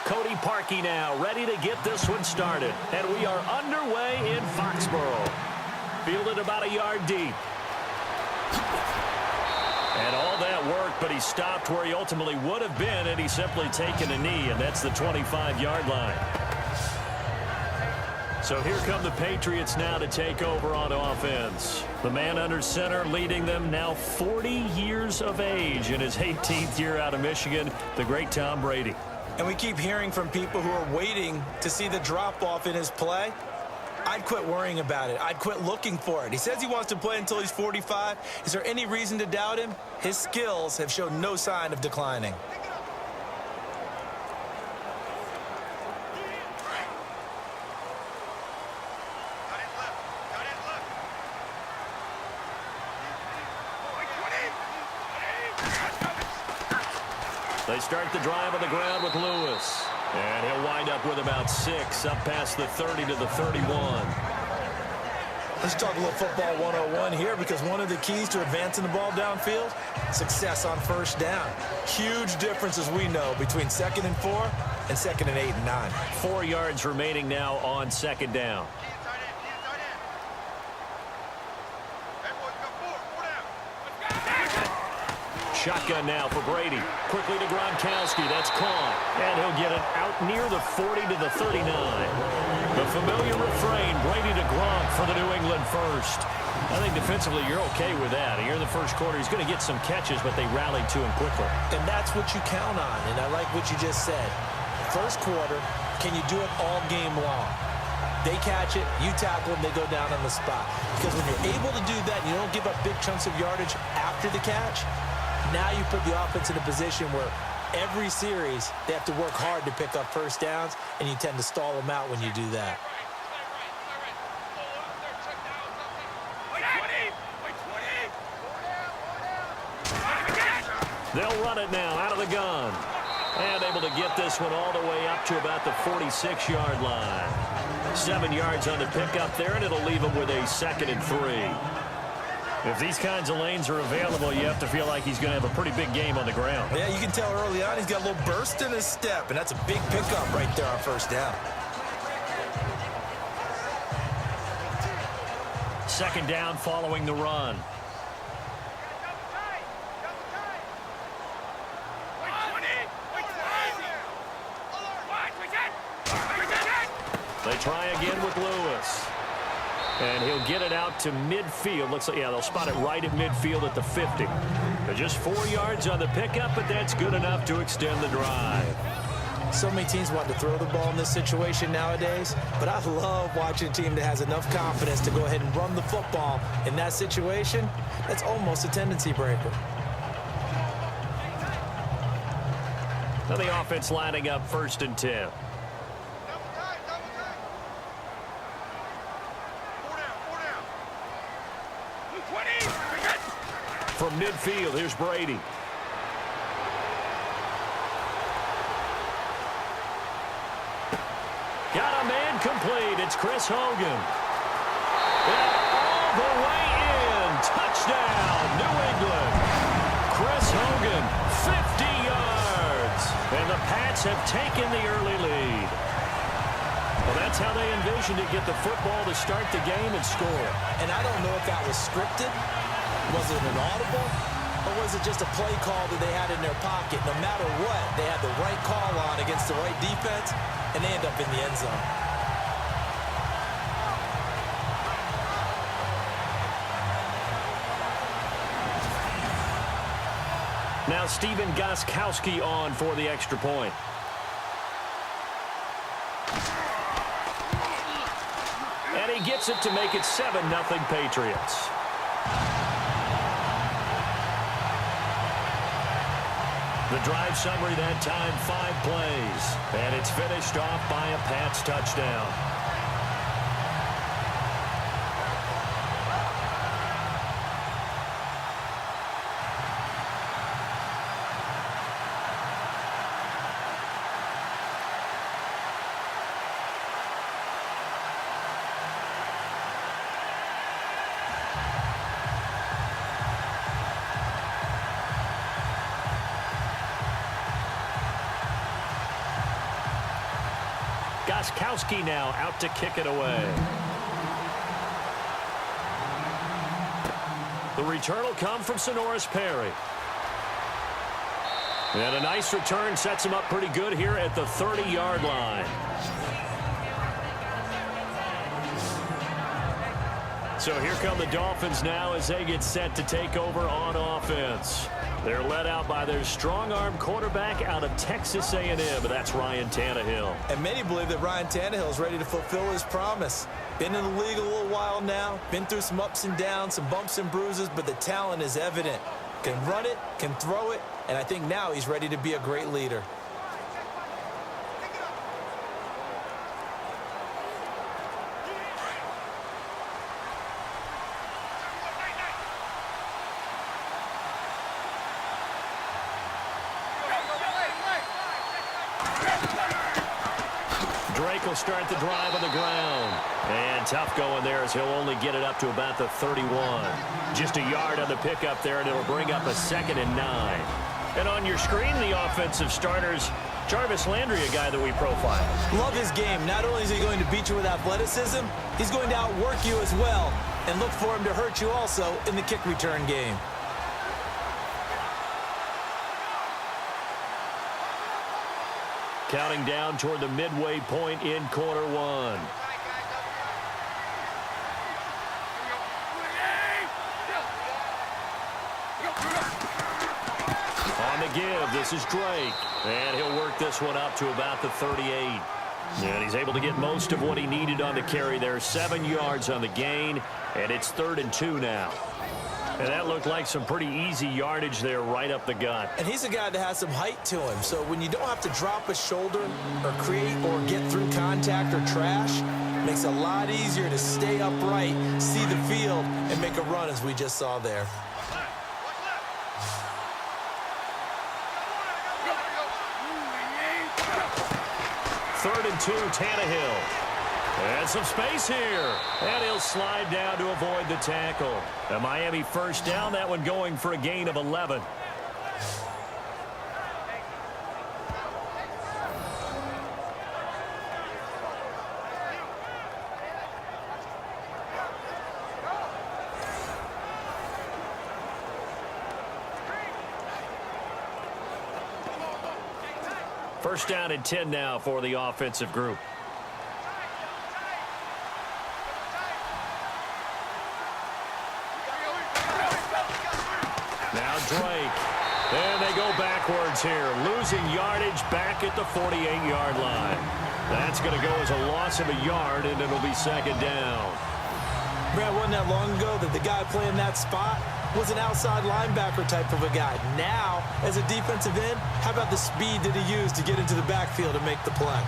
Cody Parkey now ready to get this one started. And we are underway in Foxborough. Fielded about a yard deep. And all that work, but he stopped where he ultimately would have been had he simply taken a knee, and that's the 25-yard line. So here come the Patriots now to take over on offense. The man under center leading them, now 40 years of age in his 18th year out of Michigan, the great Tom Brady. And we keep hearing from people who are waiting to see the drop-off in his play. I'd quit worrying about it. I'd quit looking for it. He says he wants to play until he's 45. Is there any reason to doubt him? His skills have shown no sign of declining. They start the drive on the ground with Lewis. And he'll wind up with about 6, up past the 30 to the 31. Let's talk a little football 101 here, because one of the keys to advancing the ball downfield, success on first down. Huge difference, as we know, between 2nd and 4 and 2nd and 8 and 9. 4 yards remaining now on 2nd down. Shotgun now for Brady. Quickly to Gronkowski. That's caught. And he'll get it out near the 40 to the 39. The familiar refrain, Brady to Gronk for the New England first. I think defensively you're okay with that. Here in the first quarter, he's going to get some catches, but they rallied to him quickly. And that's what you count on, and I like what you just said. First quarter, can you do it all game long? They catch it, you tackle them, they go down on the spot. Because when you're able to do that and you don't give up big chunks of yardage after the catch, now you put the offense in a position where every series they have to work hard to pick up first downs, and you tend to stall them out when you do that. They'll run it now out of the gun. And able to get this one all the way up to about the 46-yard line. 7 yards on the pickup there, and it'll leave them with a 2nd and 3. If these kinds of lanes are available, you have to feel like he's going to have a pretty big game on the ground. Yeah, you can tell early on he's got a little burst in his step, and that's a big pickup right there on first down. 2nd down following the run. They try again with Lewis. And he'll get it out to midfield. Looks like, yeah, they'll spot it right at midfield at the 50. They're just 4 yards on the pickup, but that's good enough to extend the drive. So many teams want to throw the ball in this situation nowadays, but I love watching a team that has enough confidence to go ahead and run the football in that situation. That's almost a tendency breaker. Now the offense lining up 1st and 10. From midfield, here's Brady. Got a man complete. It's Chris Hogan. And all the way in. Touchdown, New England. Chris Hogan, 50 yards. And the Pats have taken the early lead. Well, that's how they envisioned to get the football to start the game and score. And I don't know if that was scripted. Was it an audible, or was it just a play call that they had in their pocket? No matter what, they had the right call on against the right defense, and they end up in the end zone. Now Stephen Gostkowski on for the extra point. And he gets it to make it 7-0 Patriots. The drive summary that time, 5 plays. And it's finished off by a Pats touchdown. Gostkowski now out to kick it away. The return will come from Sonoris Perry. And a nice return sets him up pretty good here at the 30-yard line. So here come the Dolphins now as they get set to take over on offense. They're led out by their strong-arm quarterback out of Texas A&M, and that's Ryan Tannehill. And many believe that Ryan Tannehill is ready to fulfill his promise. Been in the league a little while now, been through some ups and downs, some bumps and bruises, but the talent is evident. Can run it, can throw it, and I think now he's ready to be a great leader. Drake will start the drive on the ground. And tough going there as he'll only get it up to about the 31. Just a yard on the pickup there, and it'll bring up a 2nd and 9. And on your screen, the offensive starters, Jarvis Landry, a guy that we profile. Love his game. Not only is he going to beat you with athleticism, he's going to outwork you as well. And look for him to hurt you also in the kick return game. Counting down toward the midway point in quarter one. On the give, this is Drake. And he'll work this one up to about the 38. And he's able to get most of what he needed on the carry there. 7 yards on the gain, and it's 3rd and 2 now. And that looked like some pretty easy yardage there right up the gut. And he's a guy that has some height to him. So when you don't have to drop a shoulder or create or get through contact or trash, it makes it a lot easier to stay upright, see the field, and make a run as we just saw there. Third and 2, Tannehill. And some space here. And he'll slide down to avoid the tackle. A Miami first down, that one going for a gain of 11. First down and 10 now for the offensive group. Now Drake. And they go backwards here. Losing yardage back at the 48-yard line. That's going to go as a loss of a yard, and it'll be 2nd down. Brad, wasn't that long ago that the guy playing that spot was an outside linebacker type of a guy. Now, as a defensive end, how about the speed that he used to get into the backfield and make the play?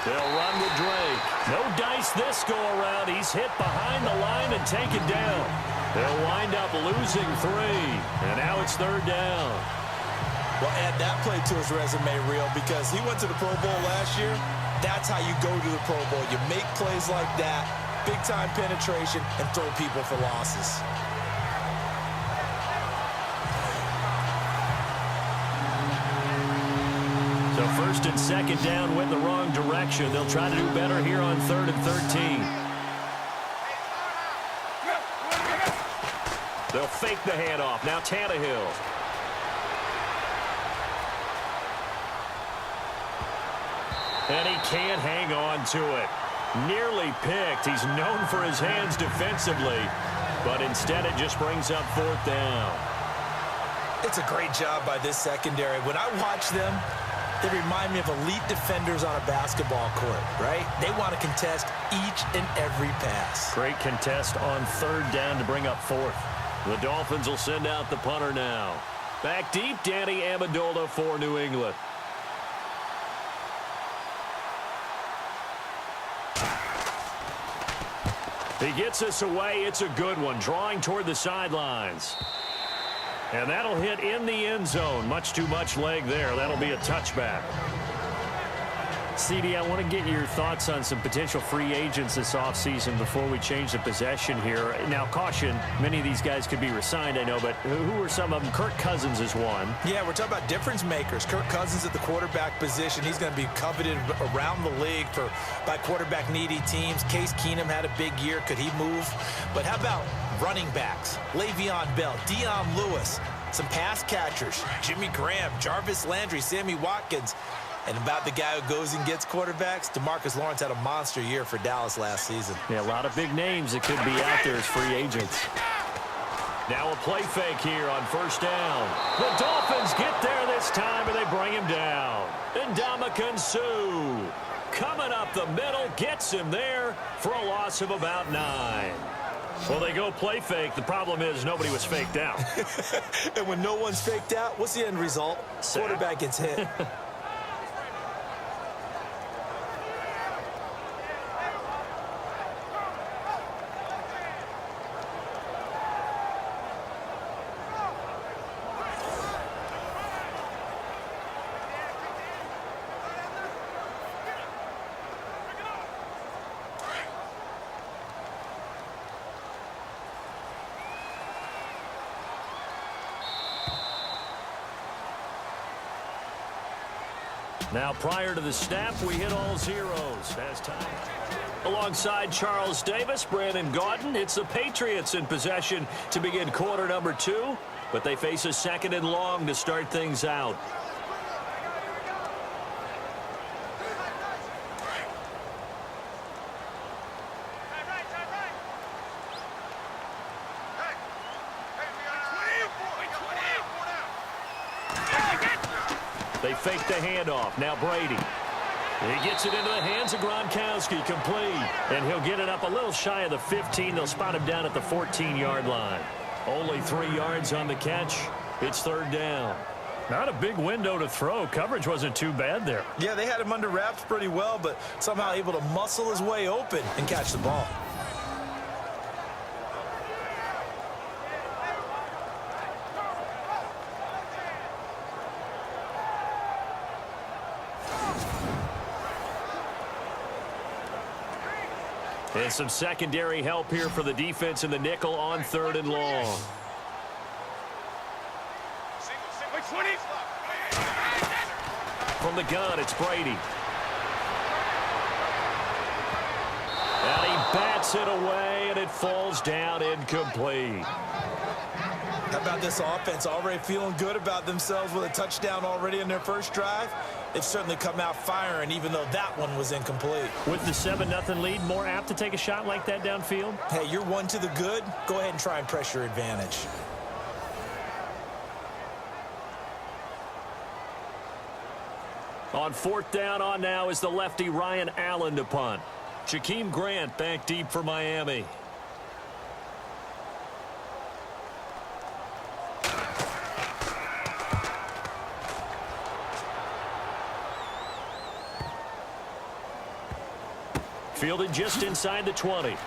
They'll run with Drake. No dice this go-around. He's hit behind the line and taken down. They'll wind up losing 3. And now it's 3rd down. Well, add that play to his resume, Real, because he went to the Pro Bowl last year. That's how you go to the Pro Bowl. You make plays like that, big-time penetration, and throw people for losses. So 1st and 2nd down went the wrong direction. They'll try to do better here on 3rd and 13. They'll fake the handoff. Now Tannehill. And he can't hang on to it. Nearly picked. He's known for his hands defensively, but instead it just brings up 4th down. It's a great job by this secondary. When I watch them, they remind me of elite defenders on a basketball court, right? They want to contest each and every pass. Great contest on 3rd down to bring up 4th. The Dolphins will send out the punter now. Back deep, Danny Amendola for New England. He gets us away. It's a good one. Drawing toward the sidelines. And that'll hit in the end zone. Much too much leg there. That'll be a touchback. CD, I want to get your thoughts on some potential free agents this offseason before we change the possession here. Now, caution, many of these guys could be re-signed, I know, but who are some of them? Kirk Cousins is one. Yeah, we're talking about difference makers. Kirk Cousins at the quarterback position. He's going to be coveted around the league by quarterback-needy teams. Case Keenum had a big year. Could he move? But how about running backs? Le'Veon Bell, Dion Lewis, some pass catchers, Jimmy Graham, Jarvis Landry, Sammy Watkins. And about the guy who goes and gets quarterbacks, DeMarcus Lawrence had a monster year for Dallas last season. Yeah, a lot of big names that could be out there as free agents. Now a play fake here on first down. The Dolphins get there this time, and they bring him down. Ndamukong Suh coming up the middle, gets him there for a loss of about 9. Well, they go play fake. The problem is nobody was faked out. And when no one's faked out, what's the end result? Sack. Quarterback gets hit. Now, prior to the snap, we hit all zeros. As time. Alongside Charles Davis, Brandon Gaudin, it's the Patriots in possession to begin quarter number 2, but they face a second and long to start things out. They fake the handoff. Now Brady. He gets it into the hands of Gronkowski, complete. And he'll get it up a little shy of the 15. They'll spot him down at the 14-yard line. Only 3 yards on the catch. It's third down. Not a big window to throw. Coverage wasn't too bad there. Yeah, they had him under wraps pretty well, but somehow able to muscle his way open and catch the ball. And some secondary help here for the defense in the nickel on third and long. From the gun, it's Brady. And he bats it away, and it falls down incomplete. How about this offense? Already feeling good about themselves with a touchdown already in their first drive. They've certainly come out firing, even though that one was incomplete. With the 7-0 lead, more apt to take a shot like that downfield? Hey, you're one to the good. Go ahead and try and press your advantage. On fourth down on now is the lefty Ryan Allen to punt. Jakeem Grant back deep for Miami. Fielded just inside the 20. And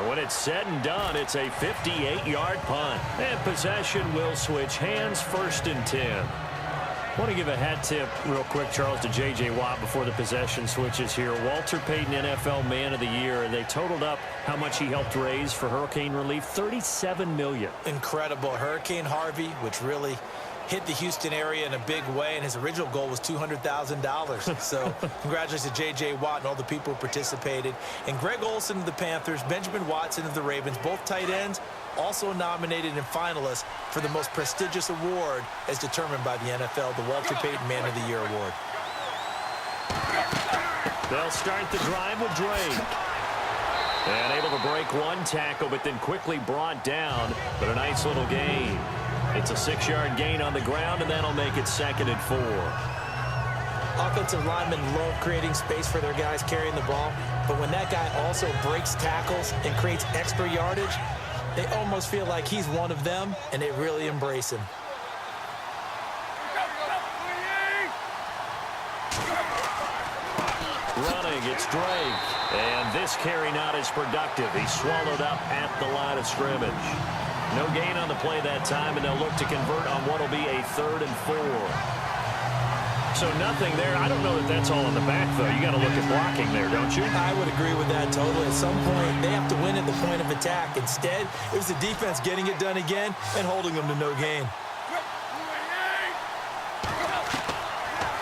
when it's said and done, it's a 58-yard punt. And possession will switch hands, first and 10. I want to give a hat tip real quick, Charles, to J.J. Watt before the possession switches here. Walter Payton, NFL Man of the Year. They totaled up how much he helped raise for hurricane relief, $37 million. Incredible. Hurricane Harvey, which really hit the Houston area in a big way, and his original goal was $200,000. So congratulations to J.J. Watt and all the people who participated. And Greg Olsen of the Panthers, Benjamin Watson of the Ravens, both tight ends, also nominated and finalists for the most prestigious award as determined by the NFL, the Walter Payton Man of the Year Award. They'll start the drive with Drake. And able to break one tackle, but then quickly brought down. But a nice little gain. It's a 6-yard gain on the ground, and that'll make it second and 4. Offensive linemen love creating space for their guys carrying the ball, but when that guy also breaks tackles and creates extra yardage, they almost feel like he's one of them, and they really embrace him. Running, it's Drake. And this carry not as productive. He's swallowed up at the line of scrimmage. No gain on the play that time, and they'll look to convert on what will be a 3rd and 4. So nothing there. I don't know that that's all in the back, though. You got to look at blocking there, don't you? I would agree with that totally. At some point, they have to win at the point of attack. Instead, it was the defense getting it done again and holding them to no gain.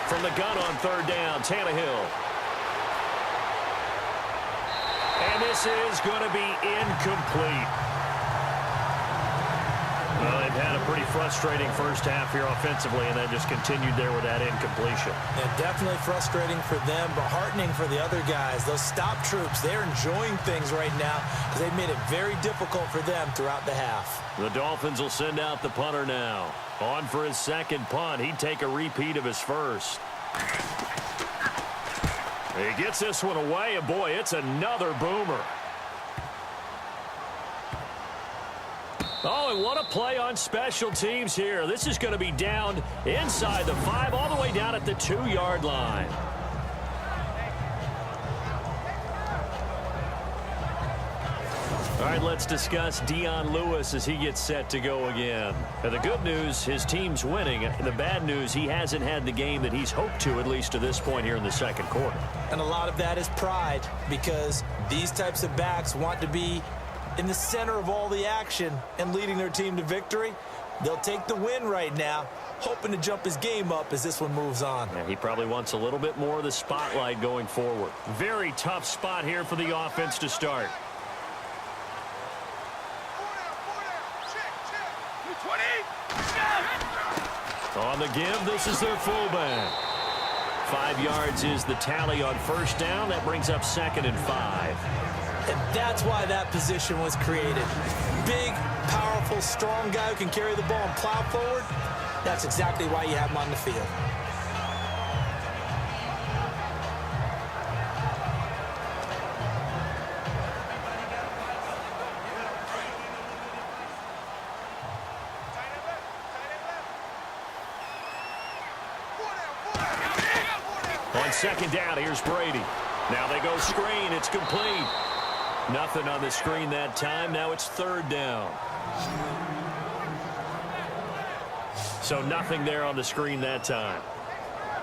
From the gun on 3rd down, Tannehill. And this is going to be incomplete. Well, they've had a pretty frustrating first half here offensively, and then just continued there with that incompletion. Yeah, definitely frustrating for them, but heartening for the other guys. Those stop troops, they're enjoying things right now because they've made it very difficult for them throughout the half. The Dolphins will send out the punter now. On for his 2nd punt. He'd take a repeat of his first. He gets this one away, and boy, it's another boomer. Oh, and what a play on special teams here. This is going to be down inside the 5, all the way down at the 2-yard line. All right, let's discuss Dion Lewis as he gets set to go again. Now, the good news, his team's winning. The bad news, he hasn't had the game that he's hoped to, at least to this point here in the 2nd quarter. And a lot of that is pride, because these types of backs want to be in the center of all the action and leading their team to victory. They'll take the win right now, hoping to jump his game up as this one moves on. Yeah, he probably wants a little bit more of the spotlight going forward. Very tough spot here for the offense to start. On the give, this is their fullback. 5 yards is the tally on 1st down. That brings up 2nd and 5. And that's why that position was created. Big, powerful, strong guy who can carry the ball and plow forward. That's exactly why you have him on the field. On 2nd down, here's Brady. Now they go screen. It's complete. Nothing on the screen that time. Now it's 3rd down. So nothing there on the screen that time.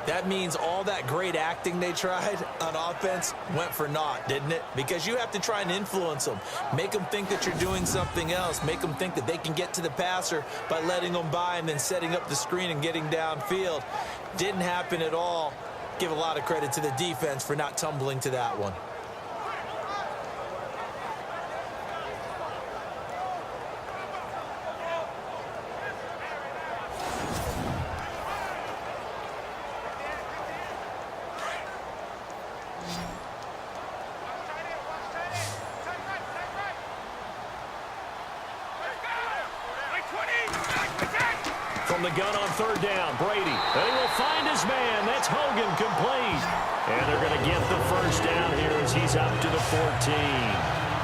That means all that great acting they tried on offense went for naught, didn't it? Because you have to try and influence them. Make them think that you're doing something else. Make them think that they can get to the passer by letting them by and then setting up the screen and getting downfield. Didn't happen at all. Give a lot of credit to the defense for not tumbling to that one. From the gun on 3rd down, Brady. They will find his man. That's Hogan, complete. And they're going to get the 1st down here as he's up to the 14.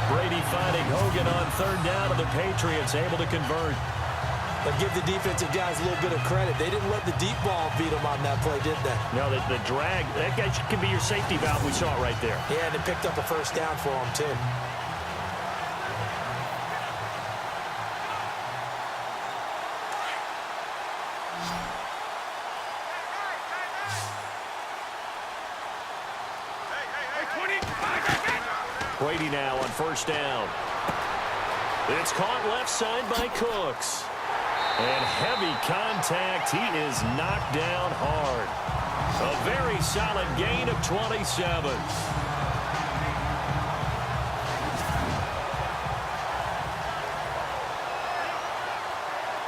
Brady finding Hogan on 3rd down, and the Patriots able to convert. But give the defensive guys a little bit of credit. They didn't let the deep ball beat them on that play, did they? No, the drag, that guy can be your safety valve. We saw it right there. Yeah, and it picked up a 1st down for them, too. Brady now on 1st down. It's caught left side by Cooks. And heavy contact. He is knocked down hard. A very solid gain of 27.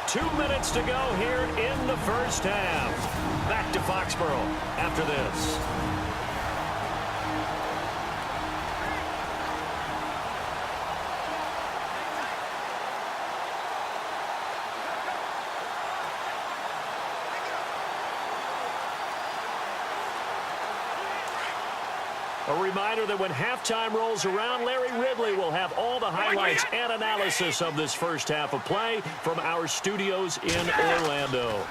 Two minutes to go here in the 1st half. Back to Foxborough after this. A reminder that when halftime rolls around, Larry Ridley will have all the highlights and analysis of this 1st half of play from our studios in Orlando.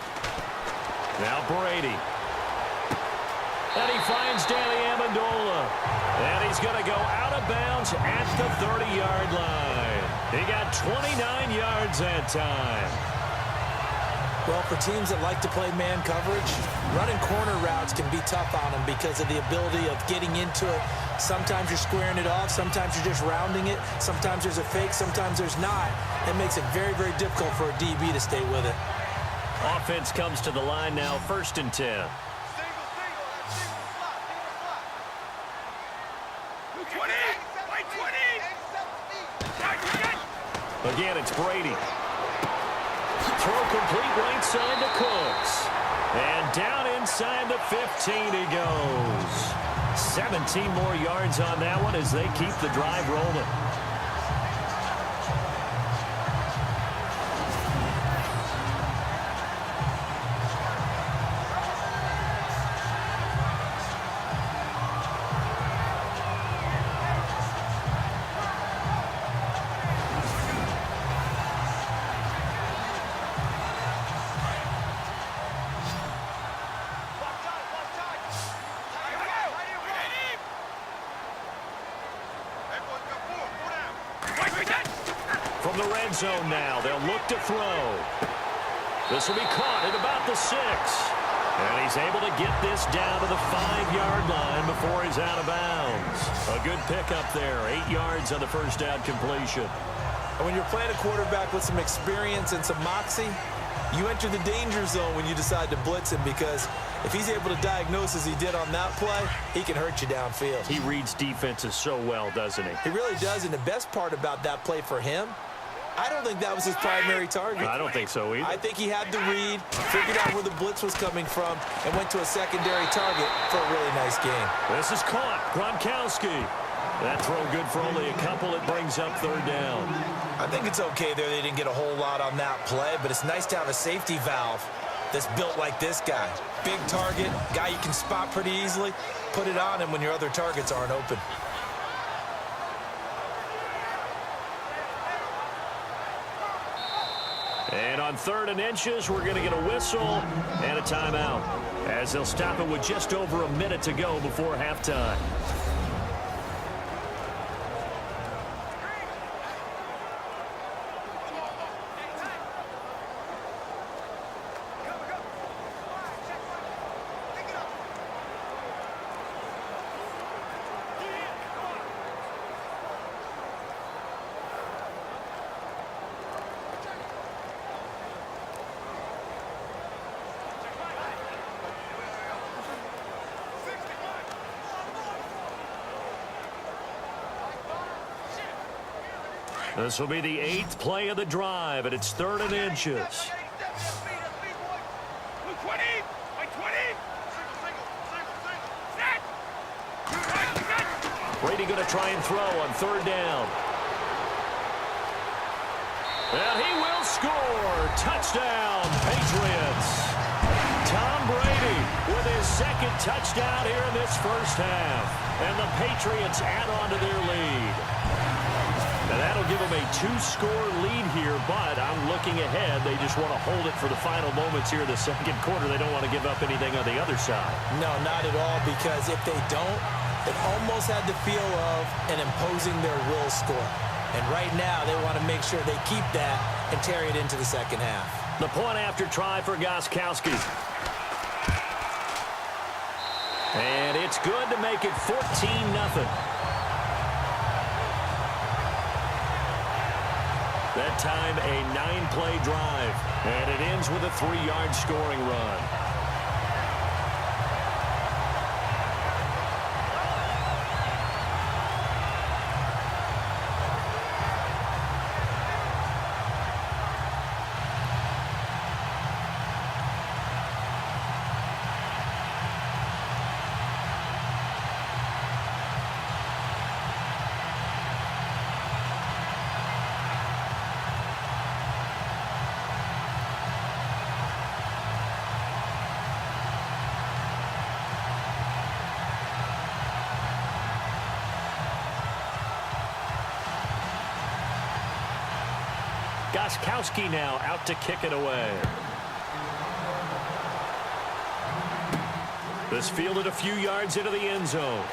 Now Brady. And he finds Danny Amendola. And he's going to go out of bounds at the 30-yard line. He got 29 yards that time. Well, for teams that like to play man coverage, running corner routes can be tough on them because of the ability of getting into it. Sometimes you're squaring it off. Sometimes you're just rounding it. Sometimes there's a fake. Sometimes there's not. It makes it very, very difficult for a DB to stay with it. Offense comes to the line now, 1st and 10. Again, it's Brady. Throw complete right side to Cooks. And down inside the 15 he goes. 17 more yards on that one as they keep the drive rolling. From the red zone now, they'll look to throw. This will be caught at about the 6. And he's able to get this down to the 5-yard line before he's out of bounds. A good pickup there, 8 yards on the first down completion. And when you're playing a quarterback with some experience and some moxie, you enter the danger zone when you decide to blitz him, because if he's able to diagnose as he did on that play, he can hurt you downfield. He reads defenses so well, doesn't he? He really does, and the best part about that play for him, I don't think that was his primary target. I don't think so either. I think he had the read, figured out where the blitz was coming from, and went to a secondary target for a really nice game. This is caught. Gronkowski. That throw good for only a couple. It brings up 3rd down. I think it's okay there. They didn't get a whole lot on that play, but it's nice to have a safety valve that's built like this guy. Big target, guy you can spot pretty easily. Put it on him when your other targets aren't open. And on 3rd and inches, we're going to get a whistle and a timeout, as they'll stop it with just over a minute to go before halftime. This will be the 8th play of the drive, and it's 3rd and inches. Brady going to try and throw on 3rd down. And he will score. Touchdown, Patriots. Tom Brady with his 2nd touchdown here in this first half. And the Patriots add on to their lead. Now that'll give them a 2-score lead here, but I'm looking ahead. They just want to hold it for the final moments here in the 2nd quarter. They don't want to give up anything on the other side. No, not at all, because if they don't, it almost had the feel of an imposing their will score. And right now, they want to make sure they keep that and carry it into the 2nd half. The point after try for Gronkowski. And it's good to make it 14-0. That time, a 9-play drive. And it ends with a 3-yard scoring run. Gronkowski now out to kick it away. This fielded a few yards into the end zone.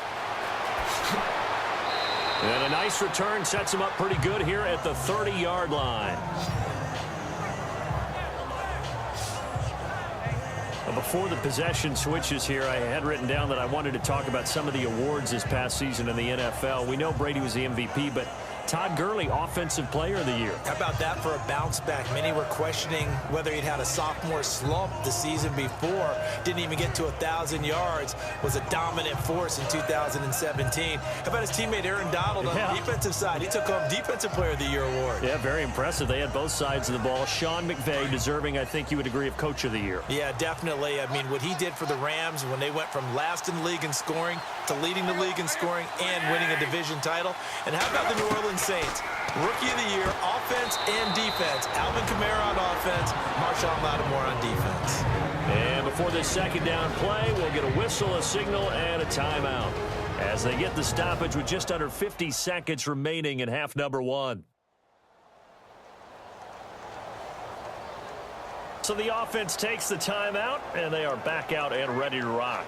And a nice return sets him up pretty good here at the 30-yard line. Before the possession switches here, I had written down that I wanted to talk about some of the awards this past season in the NFL. We know Brady was the MVP, but Todd Gurley, Offensive Player of the Year. How about that for a bounce back? Many were questioning whether he'd had a sophomore slump the season before. Didn't even get to 1,000 yards. Was a dominant force in 2017. How about his teammate Aaron Donald on the defensive side? He took home Defensive Player of the Year award. Yeah, very impressive. They had both sides of the ball. Sean McVay deserving, I think you would agree, of Coach of the Year. Yeah, definitely. I mean, what he did for the Rams when they went from last in the league in scoring to leading the league in scoring and winning a division title. And how about the New Orleans Saints? Rookie of the Year, offense and defense. Alvin Kamara on offense, Marshawn Lattimore on defense. And before this second down play, we'll get a whistle, a signal, and a timeout as they get the stoppage with just under 50 seconds remaining in half number one. So the offense takes the timeout, and they are back out and ready to rock.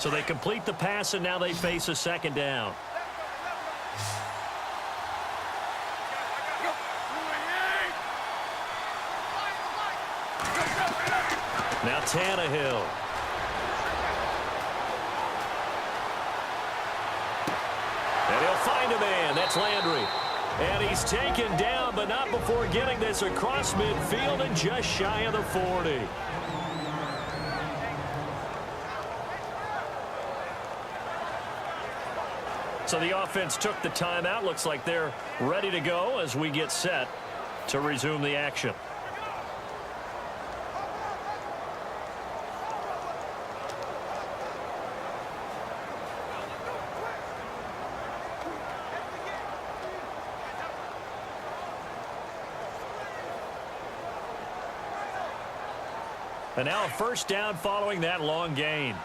So they complete the pass, and now they face a second down. Now Tannehill. And he'll find a man. That's Landry. And he's taken down, but not before getting this across midfield and just shy of the 40. So the offense took the timeout. Looks like they're ready to go as we get set to resume the action. And now a first down following that long gain.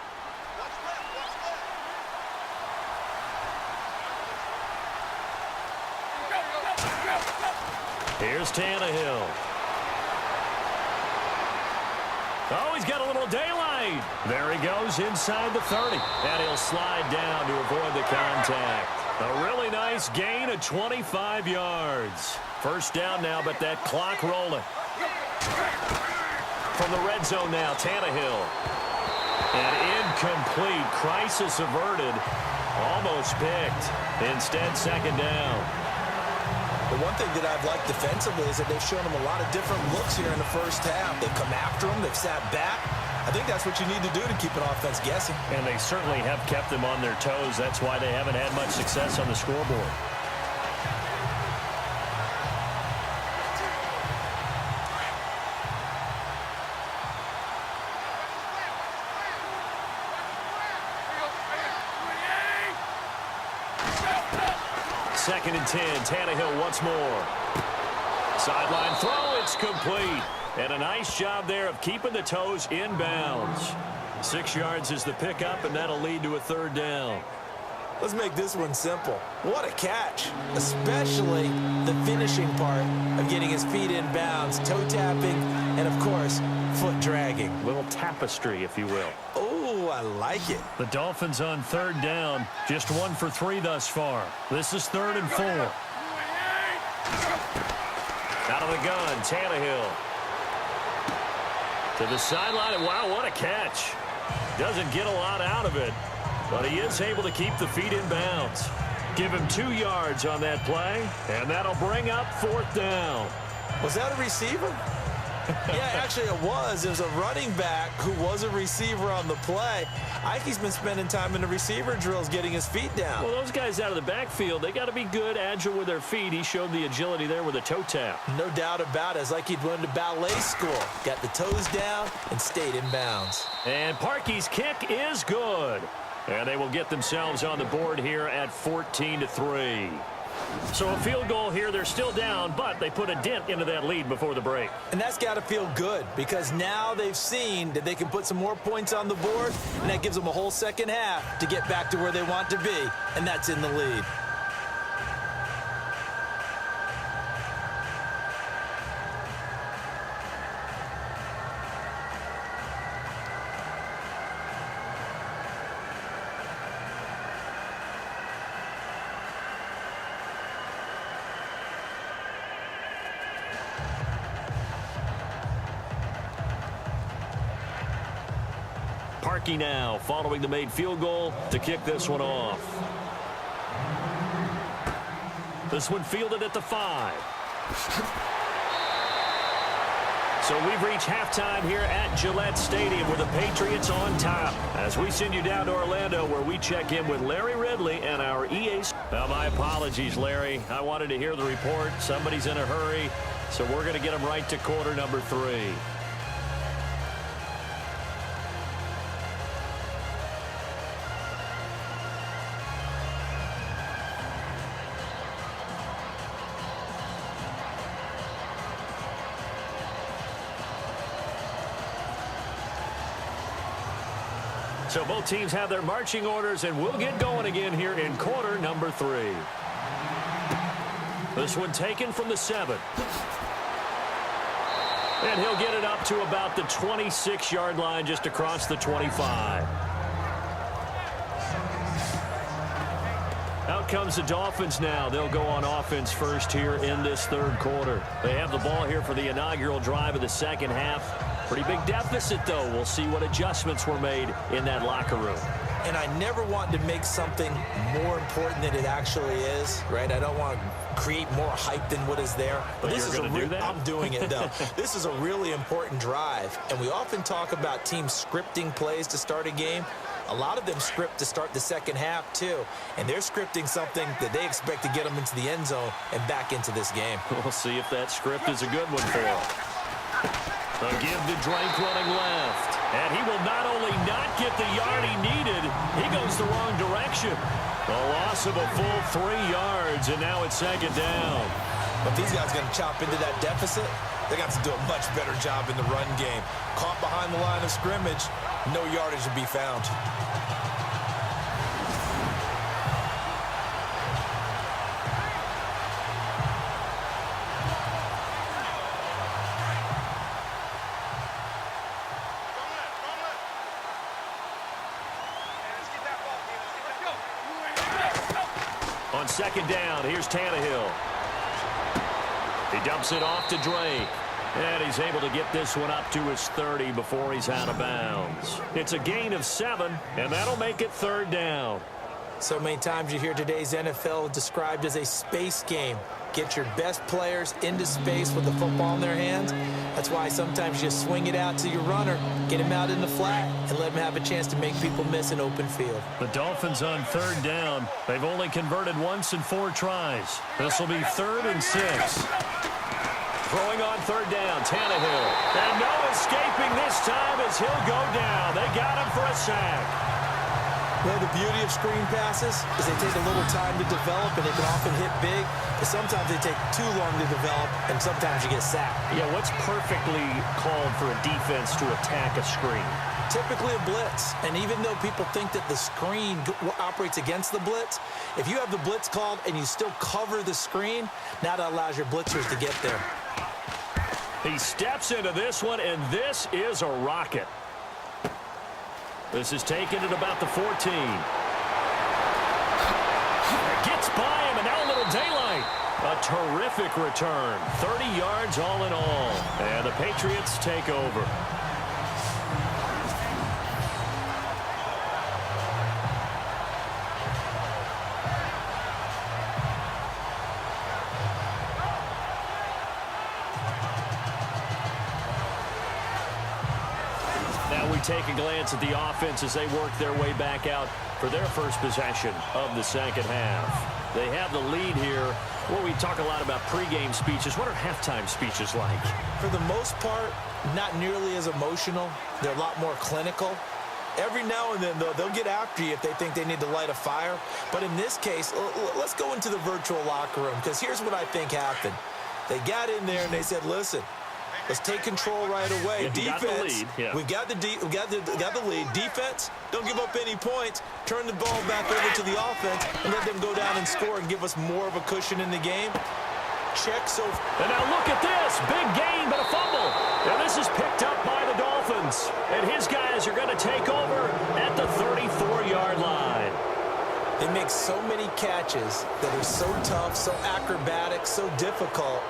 Here's Tannehill. Oh, he's got a little daylight. There he goes inside the 30. And he'll slide down to avoid the contact. A really nice gain of 25 yards. First down now, but that clock rolling. From the red zone now, Tannehill. And incomplete. Crisis averted. Almost picked. Instead, second down. The one thing that I've liked defensively is that they've shown them a lot of different looks here in the first half. They've come after them. They've sat back. I think that's what you need to do to keep an offense guessing. And they certainly have kept them on their toes. That's why they haven't had much success on the scoreboard. Second and 10. Tannehill once more. Sideline throw. It's complete. And a nice job there of keeping the toes in bounds. 6 yards is the pickup, and that'll lead to a third down. Let's make this one simple. What a catch, especially the finishing part of getting his feet in bounds, toe tapping, and, of course, foot dragging. Little tapestry, if you will. Oh, I like it. The Dolphins on third down. Just 1 for 3 thus far. This is 3rd and 4. Out of the gun, Tannehill. To the sideline, and wow, what a catch. Doesn't get a lot out of it, but he is able to keep the feet in bounds. Give him 2 yards on that play, and that'll bring up 4th down. Was that a receiver? Yeah, actually it was. It was a running back who was a receiver on the play. Ike's been spending time in the receiver drills getting his feet down. Well, those guys out of the backfield, they got to be good, agile with their feet. He showed the agility there with a toe tap. No doubt about it. It's like he'd went to ballet school. Got the toes down and stayed in bounds. And Parkey's kick is good. And they will get themselves on the board here at 14-3. So a field goal here. They're still down, but they put a dent into that lead before the break. And that's got to feel good because now they've seen that they can put some more points on the board, and that gives them a whole second half to get back to where they want to be, and that's in the lead. marquee now following the made field goal to kick this one off. This one fielded at the 5. So we've reached halftime here at Gillette Stadium with the Patriots on top. As we send you down to Orlando where we check in with Larry Ridley and our EA. Now, my apologies, Larry. I wanted to hear the report. Somebody's in a hurry, so we're going to get him right to quarter number 3. So both teams have their marching orders, and we'll get going again here in quarter number 3. This one taken from the 7. And he'll get it up to about the 26-yard line, just across the 25. Out comes the Dolphins now. They'll go on offense first here in this third quarter. They have the ball here for the inaugural drive of the second half. Pretty big deficit, though. We'll see what adjustments were made in that locker room. And I never want to make something more important than it actually is, right? I don't want to create more hype than what is there. But this is I'm doing it, though. This is a really important drive. And we often talk about teams scripting plays to start a game. A lot of them script to start the second half, too. And they're scripting something that they expect to get them into the end zone and back into this game. We'll see if that script is a good one for them. A give to Drake running left. And he will not only not get the yard he needed, he goes the wrong direction. A loss of a full 3 yards, and now it's second down. But these guys are going to chop into that deficit. They got to do a much better job in the run game. Caught behind the line of scrimmage, no yardage to be found. On second down, here's Tannehill. He dumps it off to Drake. And he's able to get this one up to his 30 before he's out of bounds. It's a gain of 7, and that'll make it third down. So many times you hear today's NFL described as a space game. Get your best players into space with the football in their hands. That's why sometimes you just swing it out to your runner, get him out in the flat, and let him have a chance to make people miss an open field. The Dolphins on third down. They've only converted once in 4 tries. This will be 3rd and 6. Throwing on third down, Tannehill. And no escaping this time as he'll go down. They got him for a sack. Well, the beauty of screen passes is they take a little time to develop, and they can often hit big, but sometimes they take too long to develop, and sometimes you get sacked. Yeah, what's perfectly called for a defense to attack a screen? Typically a blitz, and even though people think that the screen operates against the blitz, if you have the blitz called and you still cover the screen, now that allows your blitzers to get there. He steps into this one, and this is a rocket. This is taken at about the 14. Gets by him, and now a little daylight. A terrific return. 30 yards all in all. And the Patriots take over. Take a glance at the offense as they work their way back out for their first possession of the second half. They have the lead here. Well, we talk a lot about pregame speeches. What are halftime speeches like? For the most part, not nearly as emotional. They're a lot more clinical. Every now and then, though, they'll get after you if they think they need to light a fire. But in this case, let's go into the virtual locker room, because here's what I think happened. They got in there and they said, listen, let's take control right away. Yeah, defense, we got the lead. Defense, don't give up any points. Turn the ball back over to the offense and let them go down and score and give us more of a cushion in the game. Check so. And now look at this. Big gain, but a fumble. Now this is picked up by the Dolphins. And his guys are going to take over at the 34-yard line. They make so many catches that are so tough, so acrobatic, so difficult,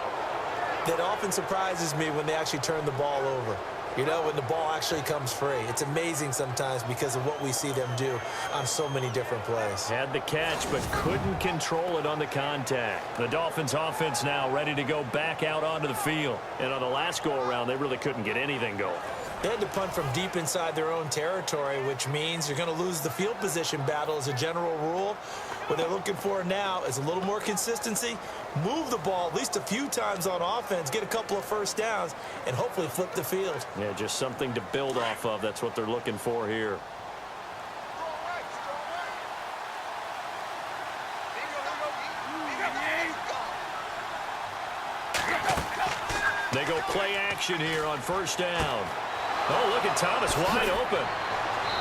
that often surprises me when they actually turn the ball over. You know, when the ball actually comes free. It's amazing sometimes because of what we see them do on so many different plays. Had the catch, but couldn't control it on the contact. The Dolphins offense now ready to go back out onto the field. And on the last go-around, they really couldn't get anything going. They had to punt from deep inside their own territory, which means you're going to lose the field position battle as a general rule. What they're looking for now is a little more consistency, move the ball at least a few times on offense, get a couple of first downs, and hopefully flip the field. Yeah, just something to build off of. That's what they're looking for here. They go play action here on first down. Oh, look at Thomas wide open.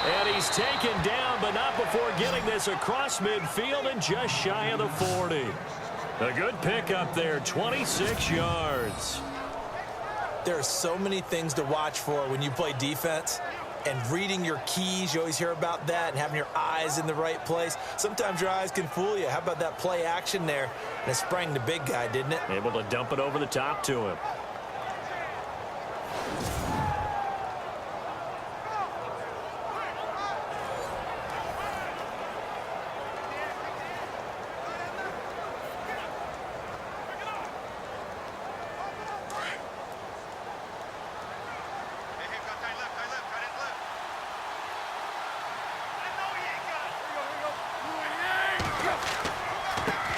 And he's taken down, but not before getting this across midfield and just shy of the 40. A good pickup there, 26 yards. There are so many things to watch for when you play defense. And reading your keys, you always hear about that, and having your eyes in the right place. Sometimes your eyes can fool you. How about that play action there? And it sprang the big guy, didn't it? Able to dump it over the top to him.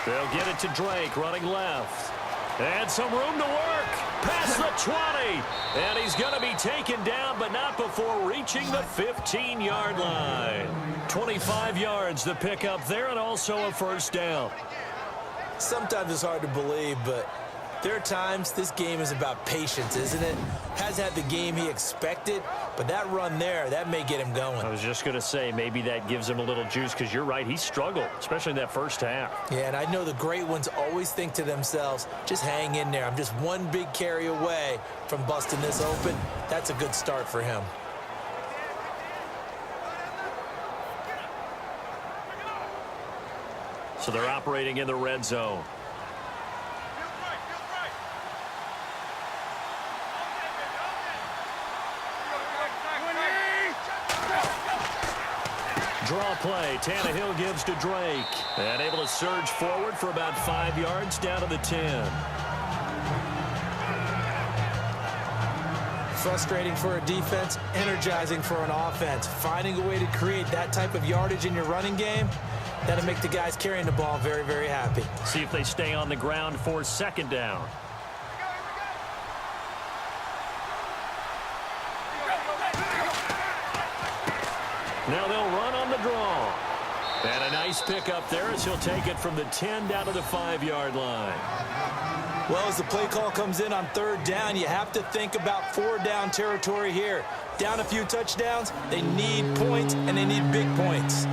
They'll get it to Drake, running left. And some room to work. Past the 20. And he's going to be taken down, but not before reaching the 15-yard line. 25 yards the pickup there, and also a first down. Sometimes it's hard to believe, but there are times this game is about patience, isn't it? Has had the game he expected, but that run there, that may get him going. I was just going to say, maybe that gives him a little juice, because you're right, he struggled, especially in that first half. Yeah, and I know the great ones always think to themselves, just hang in there. I'm just one big carry away from busting this open. That's a good start for him. So they're operating in the red zone. Draw play. Tannehill gives to Drake. And able to surge forward for about 5 yards down to the 10. Frustrating for a defense, energizing for an offense. Finding a way to create that type of yardage in your running game, that'll make the guys carrying the ball very, very happy. See if they stay on the ground for second down. Now they'll run on the draw. And a nice pickup there as he'll take it from the 10 down to the 5-yard line. Well, as the play call comes in on third down, you have to think about four-down territory here. Down a few touchdowns, they need points, and they need big points.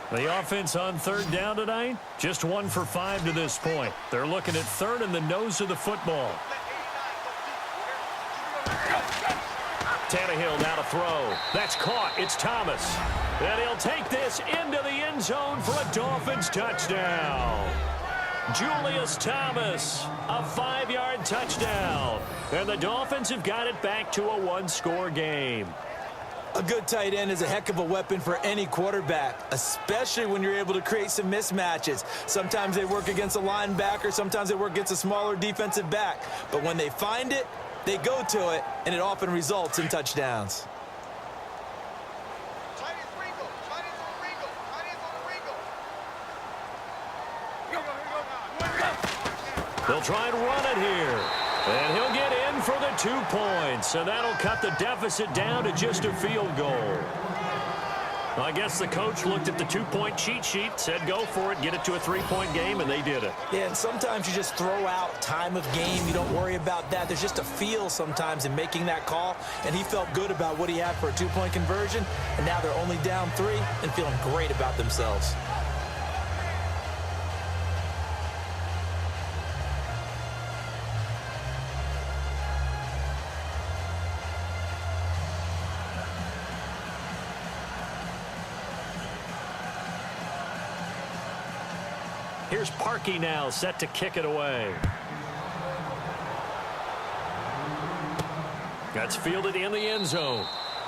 The offense on third down tonight, just 1 for 5 to this point. They're looking at third in the nose of the football. Tannehill now to throw. That's caught. It's Thomas. And he'll take this into the end zone for a Dolphins touchdown. Julius Thomas, a 5-yard touchdown. And the Dolphins have got it back to a one-score game. A good tight end is a heck of a weapon for any quarterback, especially when you're able to create some mismatches. Sometimes they work against a linebacker, sometimes they work against a smaller defensive back. But when they find it, they go to it, and it often results in touchdowns. They'll try and run it here. And he'll get in for the 2 points. And that'll cut the deficit down to just a field goal. I guess the coach looked at the 2-point cheat sheet, said go for it, get it to a 3-point game, and they did it. Yeah, and sometimes you just throw out time of game. You don't worry about that. There's just a feel sometimes in making that call, and he felt good about what he had for a 2-point conversion, and now they're only down 3 and feeling great about themselves. Here's Parkey now, set to kick it away. That's fielded in the end zone.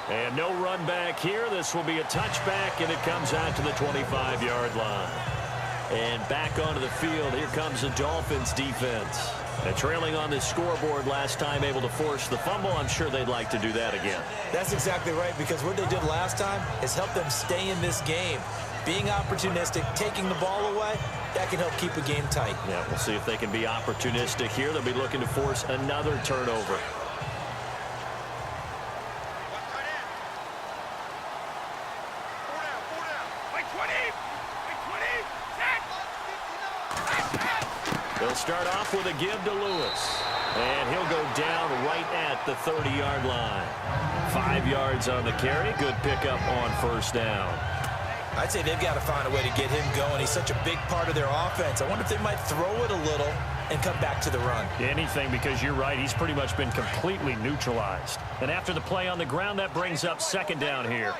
And no run back here. This will be a touchback, and it comes out to the 25-yard line. And back onto the field, here comes the Dolphins defense. And trailing on the scoreboard last time, able to force the fumble. I'm sure they'd like to do that again. That's exactly right, because what they did last time is help them stay in this game. Being opportunistic, taking the ball away, that can help keep a game tight. Yeah, we'll see if they can be opportunistic here. They'll be looking to force another turnover. They'll start off with a give to Lewis. And he'll go down right at the 30-yard line. 5 yards on the carry. Good pickup on first down. I'd say they've got to find a way to get him going. He's such a big part of their offense. I wonder if they might throw it a little and come back to the run. Anything, because you're right. He's pretty much been completely neutralized. And after the play on the ground, that brings up second down here.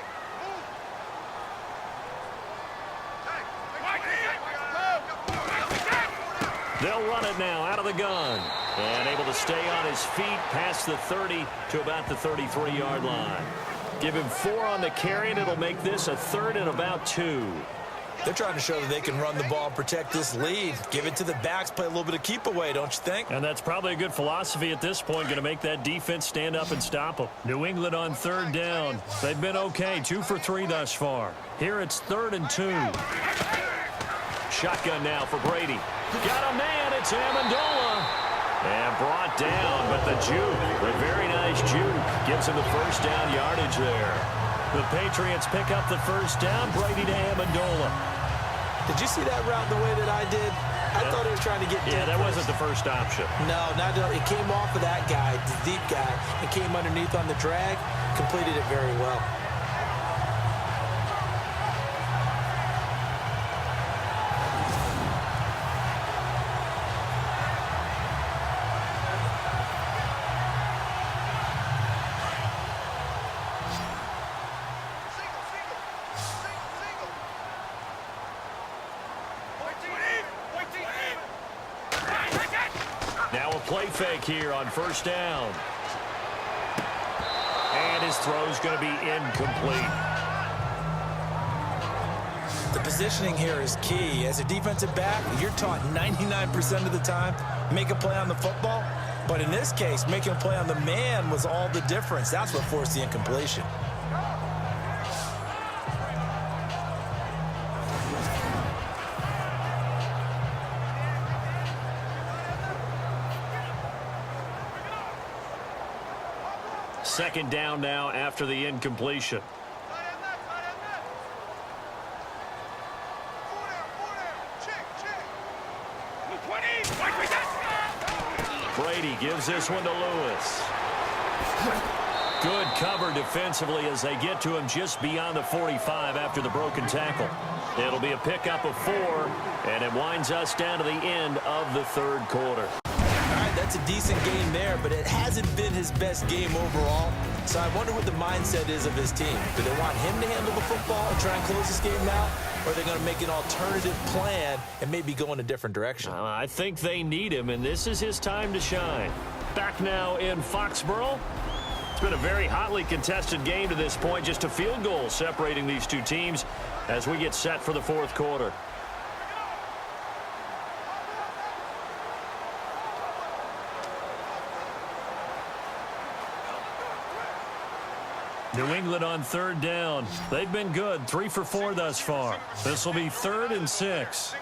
They'll run it now out of the gun. And able to stay on his feet past the 30 to about the 33-yard line. Give him 4 on the carry, and it'll make this a 3rd and about 2. They're trying to show that they can run the ball and protect this lead. Give it to the backs, play a little bit of keep away, don't you think? And that's probably a good philosophy at this point, going to make that defense stand up and stop them. New England on 3rd down. They've been okay, 2 for 3 thus far. Here it's 3rd and 2. Shotgun now for Brady. Got a man, it's Amendola. And brought down, but the juke, a very nice juke, gives him the first down yardage there. The Patriots pick up the first down. Brady to Amendola. Did you see that route the way that I did? I thought he was trying to get deep. Yeah, that wasn't the first option. No, it came off of that guy, the deep guy. It came underneath on the drag, completed it very well. Now a play fake here on first down. And his throw's going to be incomplete. The positioning here is key. As a defensive back, you're taught 99% of the time, make a play on the football. But in this case, making a play on the man was all the difference. That's what forced the incompletion. Second down now after the incompletion. Brady gives this one to Lewis. Good cover defensively as they get to him just beyond the 45 after the broken tackle. It'll be a pickup of 4, and it winds us down to the end of the 3rd quarter. All right, that's a decent game there, but it hasn't been his best game overall. So I wonder what the mindset is of his team. Do they want him to handle the football and try and close this game out? Or are they going to make an alternative plan and maybe go in a different direction? I think they need him, and this is his time to shine. Back now in Foxborough. It's been a very hotly contested game to this point. Just a field goal separating these two teams as we get set for the 4th quarter. New England on 3rd down. They've been good, 3 for 4 thus far. This will be 3rd and 6.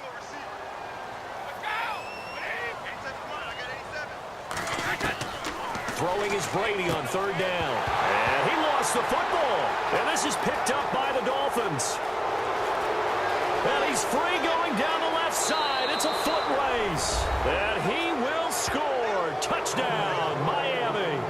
Throwing is Brady on 3rd down. And he lost the football. And this is picked up by the Dolphins. And he's free going down the left side. It's a foot race. And he will score. Touchdown, Miami.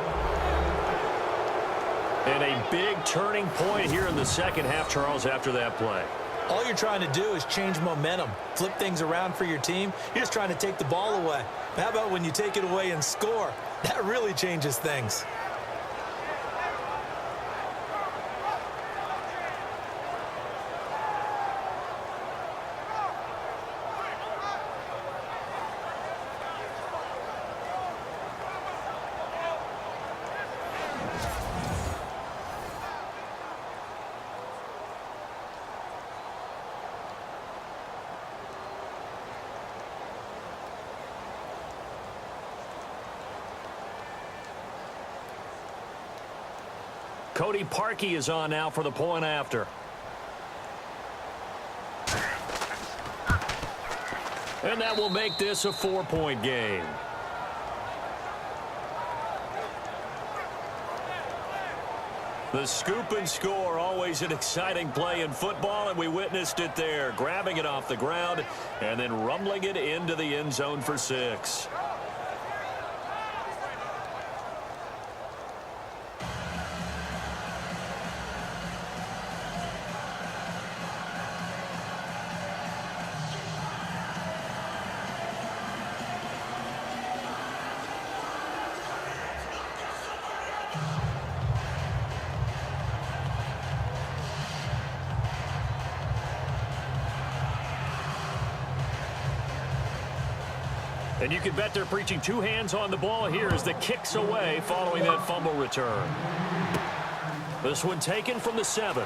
And a big turning point here in the second half, Charles, after that play. All you're trying to do is change momentum, flip things around for your team. You're just trying to take the ball away. But how about when you take it away and score? That really changes things. Cody Parkey is on now for the point after. And that will make this a 4-point game. The scoop and score, always an exciting play in football, and we witnessed it there, grabbing it off the ground and then rumbling it into the end zone for 6. And you can bet they're preaching 2 hands on the ball here as the kick's away following that fumble return. This one taken from the 7.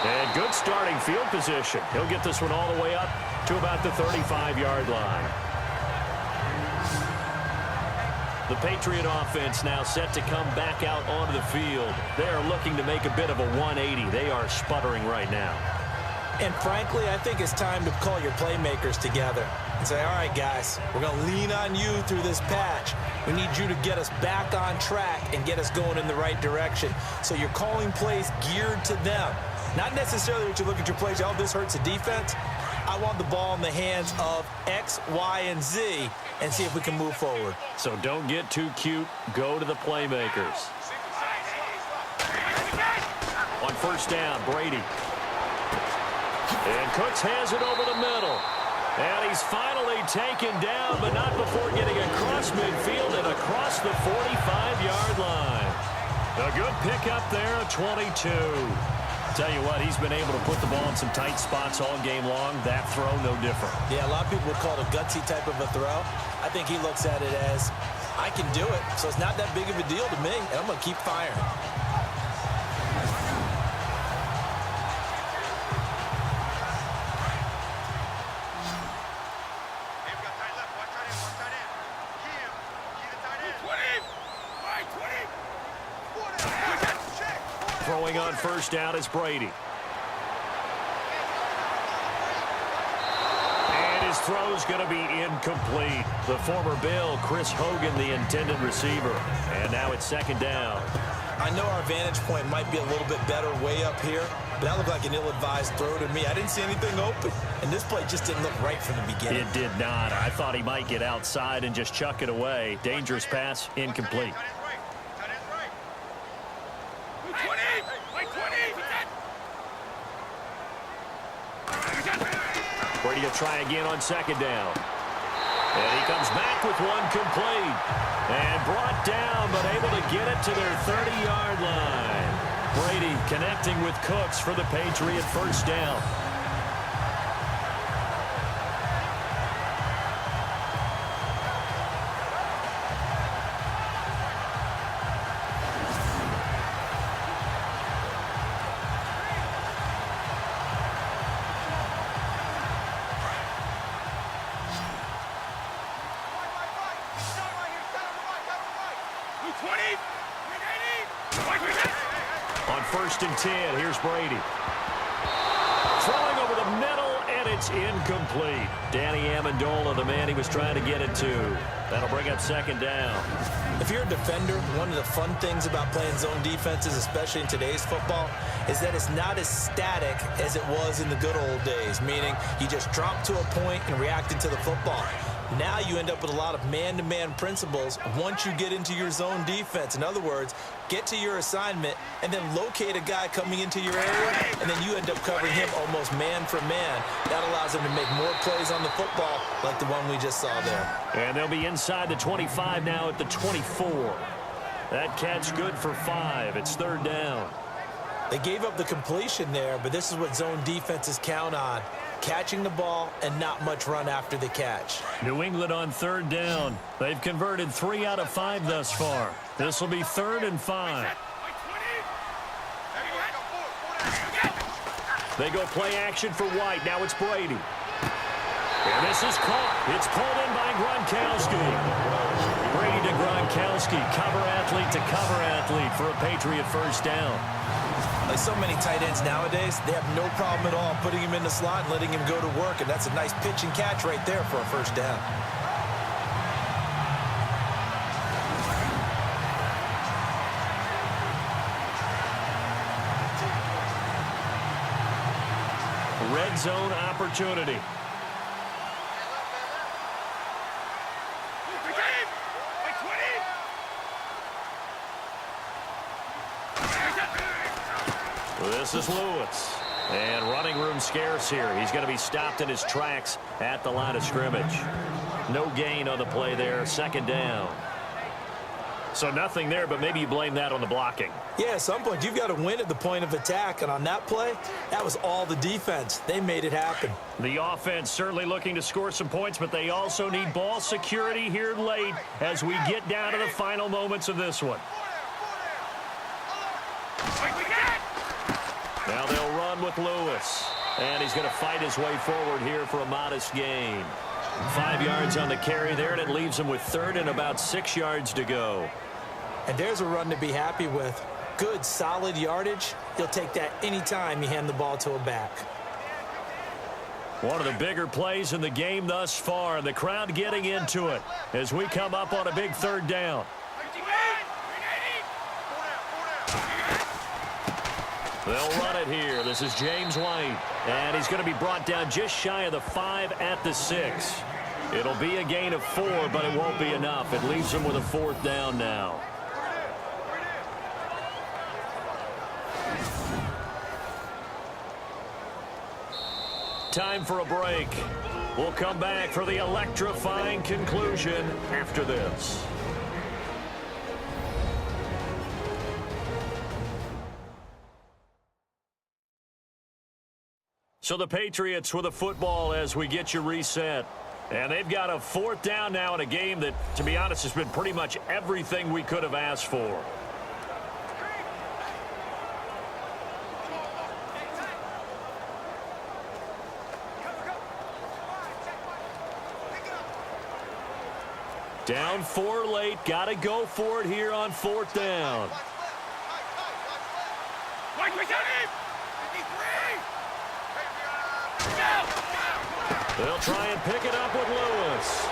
And good starting field position. He'll get this one all the way up to about the 35-yard line. The Patriot offense now set to come back out onto the field. They are looking to make a bit of a 180. They are sputtering right now. And frankly, I think it's time to call your playmakers together and say, all right, guys, we're going to lean on you through this patch. We need you to get us back on track and get us going in the right direction. So you're calling plays geared to them. Not necessarily that you look at your plays, oh, this hurts the defense. I want the ball in the hands of X, Y, and Z and see if we can move forward. So don't get too cute. Go to the playmakers. On first down, Brady. And Cooks has it over the middle. And he's finally taken down, but not before getting across midfield and across the 45-yard line. A good pickup there, a 22. Tell you what, he's been able to put the ball in some tight spots all game long. That throw, no different. Yeah, a lot of people would call it a gutsy type of a throw. I think he looks at it as, I can do it, so it's not that big of a deal to me, and I'm going to keep firing. Throwing on first down is Brady. And his throw's going to be incomplete. The former Bill, Chris Hogan, the intended receiver. And now it's second down. I know our vantage point might be a little bit better way up here, but that looked like an ill-advised throw to me. I didn't see anything open, and this play just didn't look right from the beginning. It did not. I thought he might get outside and just chuck it away. Dangerous pass, incomplete. Brady will try again on second down. And he comes back with one complete. And brought down, but able to get it to their 30-yard line. Brady connecting with Cooks for the Patriot first down. On first and 10, here's Brady. Throwing over the middle, and it's incomplete. Danny Amendola, the man he was trying to get it to. That'll bring up second down. If you're a defender, one of the fun things about playing zone defenses, especially in today's football, is that it's not as static as it was in the good old days, meaning you just drop to a point and reacted to the football. Now you end up with a lot of man-to-man principles once you get into your zone defense. In other words, get to your assignment and then locate a guy coming into your area, and then you end up covering him almost man for man. That allows him to make more plays on the football like the one we just saw there. And they'll be inside the 25 now at the 24. That catch good for 5. It's third down. They gave up the completion there, but this is what zone defenses count on. Catching the ball and not much run after the catch. New England on third down. They've converted 3 out of 5 thus far. This will be third and 5. They go play action for White. Now it's Brady. And this is caught. It's pulled in by Gronkowski. Brady to Gronkowski, cover athlete to cover athlete for a Patriot first down. Like so many tight ends nowadays, they have no problem at all putting him in the slot and letting him go to work, and that's a nice pitch and catch right there for a first down. Red zone opportunity. This is Lewis. And running room scarce here. He's going to be stopped in his tracks at the line of scrimmage. No gain on the play there. Second down. So nothing there, but maybe you blame that on the blocking. Yeah, at some point, you've got to win at the point of attack. And on that play, that was all the defense. They made it happen. The offense certainly looking to score some points, but they also need ball security here late as we get down to the final moments of this one. Now they'll run with Lewis. And he's going to fight his way forward here for a modest gain. 5 yards on the carry there, and it leaves him with third and about 6 yards to go. And there's a run to be happy with. Good, solid yardage. He'll take that anytime you hand the ball to a back. One of the bigger plays in the game thus far, and the crowd getting into it as we come up on a big third down. They'll run it here. This is James White. And he's going to be brought down just shy of the 5 at the 6. It'll be a gain of 4, but it won't be enough. It leaves him with a fourth down now. Time for a break. We'll come back for the electrifying conclusion after this. So the Patriots with a football as we get you reset. And they've got a fourth down now in a game that, to be honest, has been pretty much everything we could have asked for. Down 4 late. Got to go for it here on fourth down. They'll try and pick it up with Lewis.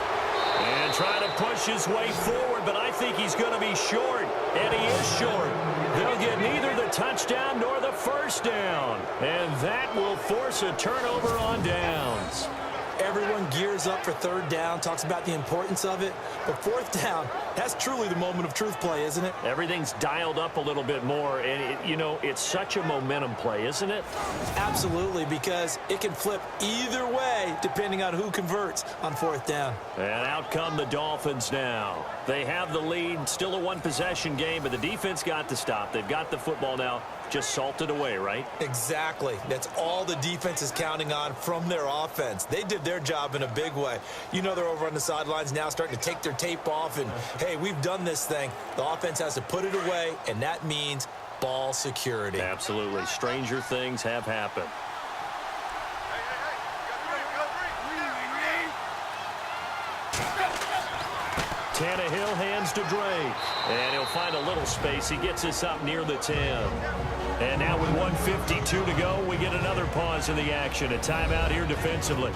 And try to push his way forward, but I think he's going to be short. And he is short. They'll get neither the touchdown nor the first down. And that will force a turnover on downs. Everyone gears up for third down, talks about the importance of it. But fourth down, that's truly the moment of truth play, isn't it? Everything's dialed up a little bit more. And, you know, it's such a momentum play, isn't it? Absolutely, because it can flip either way depending on who converts on fourth down. And out come the Dolphins now. They have the lead, still a one-possession game, but the defense got to stop. They've got the football now. Just salted away, right? Exactly. That's all the defense is counting on from their offense. They did their job in a big way. You know they're over on the sidelines now starting to take their tape off and, hey, we've done this thing. The offense has to put it away, and that means ball security. Absolutely. Stranger things have happened. Tannehill hands to Drake. And he'll find a little space. He gets us up near the 10. And now with 1:52 to go, we get another pause in the action. A timeout here defensively.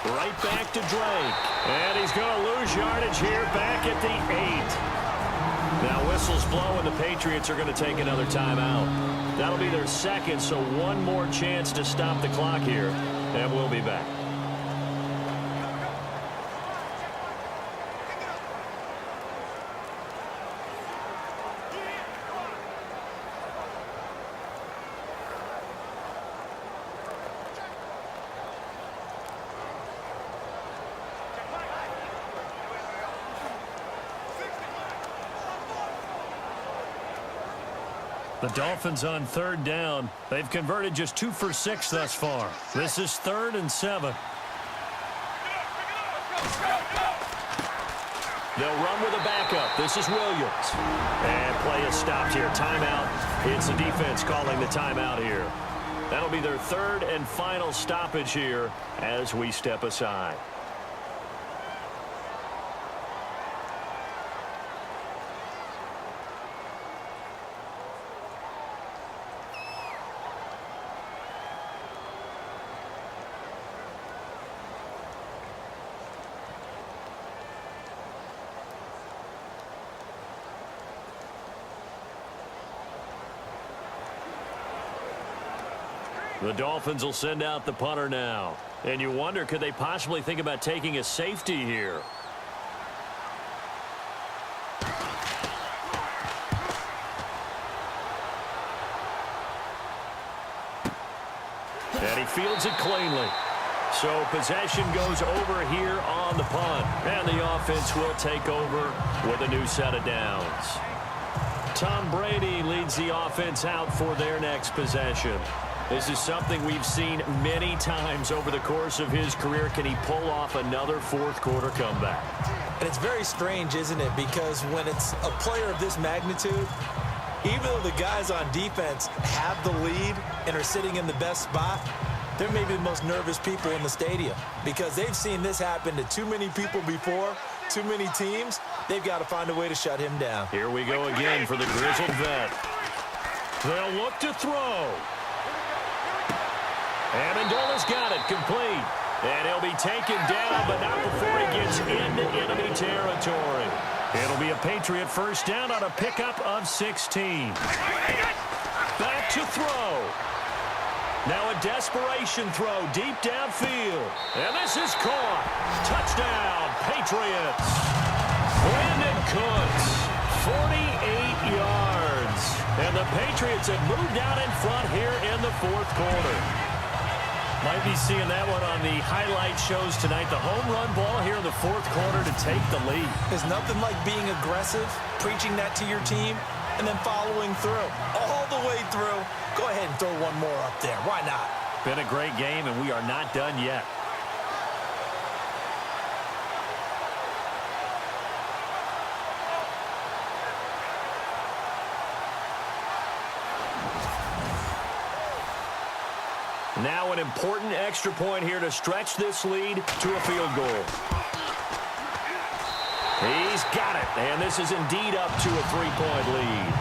Right back to Drake. And he's going to lose yardage here back at the 8. Now whistles blow and the Patriots are going to take another timeout. That'll be their second, so one more chance to stop the clock here. And we'll be back. The Dolphins on third down. They've converted just 2 for 6 thus far. This is 3rd and 7. They'll run with a backup. This is Williams. And play is stopped here. Timeout. It's the defense calling the timeout here. That'll be their 3rd and final stoppage here as we step aside. The Dolphins will send out the punter now. And you wonder, could they possibly think about taking a safety here? And he fields it cleanly. So possession goes over here on the punt. And the offense will take over with a new set of downs. Tom Brady leads the offense out for their next possession. This is something we've seen many times over the course of his career. Can he pull off another fourth-quarter comeback? And it's very strange, isn't it? Because when it's a player of this magnitude, even though the guys on defense have the lead and are sitting in the best spot, they're maybe the most nervous people in the stadium because they've seen this happen to too many people before, too many teams. They've got to find a way to shut him down. Here we go again for the grizzled vet. They'll look to throw. Amendola's got it complete. And he'll be taken down, but not before he gets into enemy territory. It'll be a Patriot first down on a pickup of 16. Back to throw. Now a desperation throw deep downfield. And this is caught. Touchdown, Patriots. Brandon Cooks, 48 yards. And the Patriots have moved out in front here in the fourth quarter. Might be seeing that one on the highlight shows tonight. The home run ball here in the fourth quarter to take the lead. There's nothing like being aggressive, preaching that to your team, and then following through. All the way through. Go ahead and throw one more up there. Why not? Been a great game, and we are not done yet. Now an important extra point here to stretch this lead to a field goal. He's got it, and this is indeed up to a 3-point lead.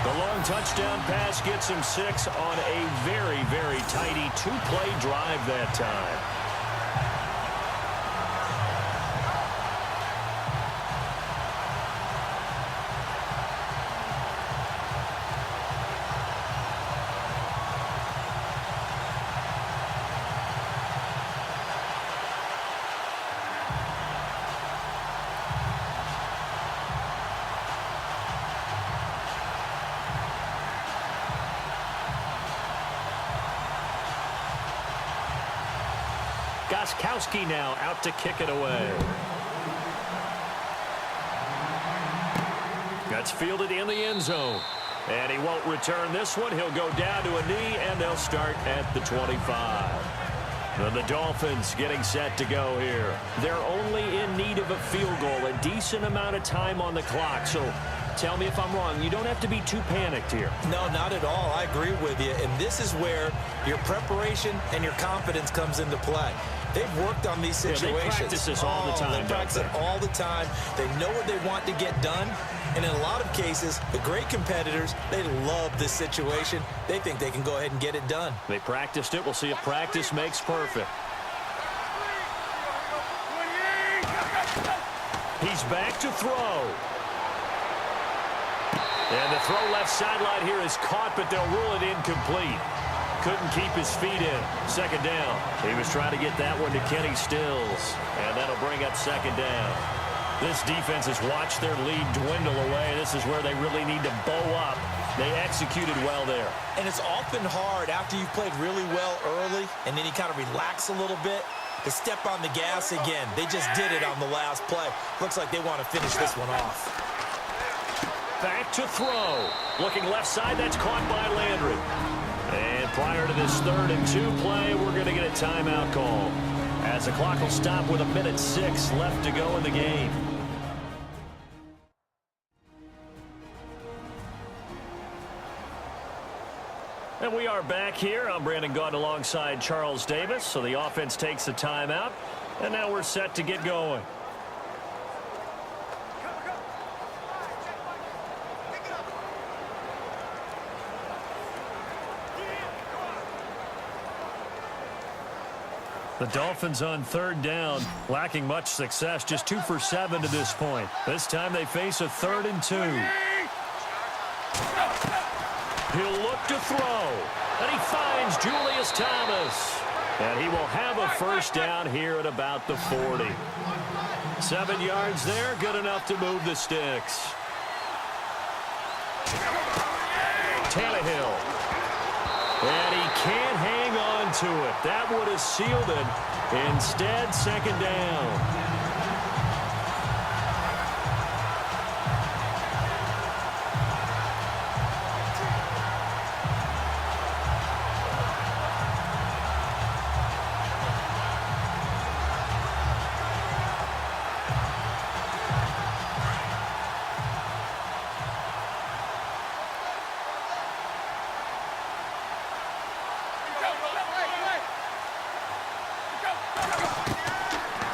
The long touchdown pass gets him 6 on a very, very tidy 2-play drive that time. Gostkowski now out to kick it away. That's fielded in the end zone. And he won't return this one. He'll go down to a knee, and they'll start at the 25. And the Dolphins getting set to go here. They're only in need of a field goal, a decent amount of time on the clock. So tell me if I'm wrong. You don't have to be too panicked here. No, not at all. I agree with you. And this is where your preparation and your confidence comes into play. They've worked on these situations. They practice this all the time. They practice it all the time. They know what they want to get done. And in a lot of cases, the great competitors, they love this situation. They think they can go ahead and get it done. They practiced it. We'll see if practice makes perfect. He's back to throw. And the throw left sideline here is caught, but they'll rule it incomplete. Couldn't keep his feet in. Second down. He was trying to get that one to Kenny Stills. And that'll bring up second down. This defense has watched their lead dwindle away. This is where they really need to bow up. They executed well there. And it's often hard after you've played really well early and then you kind of relax a little bit to step on the gas again. They just did it on the last play. Looks like they want to finish this one off. back to throw. Looking left side, that's caught by Landry. And prior to this 3rd and 2 play, we're going to get a timeout call, as the clock will stop with 1:06 left to go in the game. And we are back here. I'm Brandon Gaudin alongside Charles Davis. So the offense takes the timeout, and now we're set to get going. The Dolphins on 3rd down, lacking much success, just 2 for 7 to this point. This time they face a 3rd and 2. He'll look to throw, and he finds Julius Thomas. And he will have a first down here at about the 40. 7 yards there, good enough to move the sticks. Tannehill. And he can't hang on to it. That would have sealed it. Instead, 2nd down.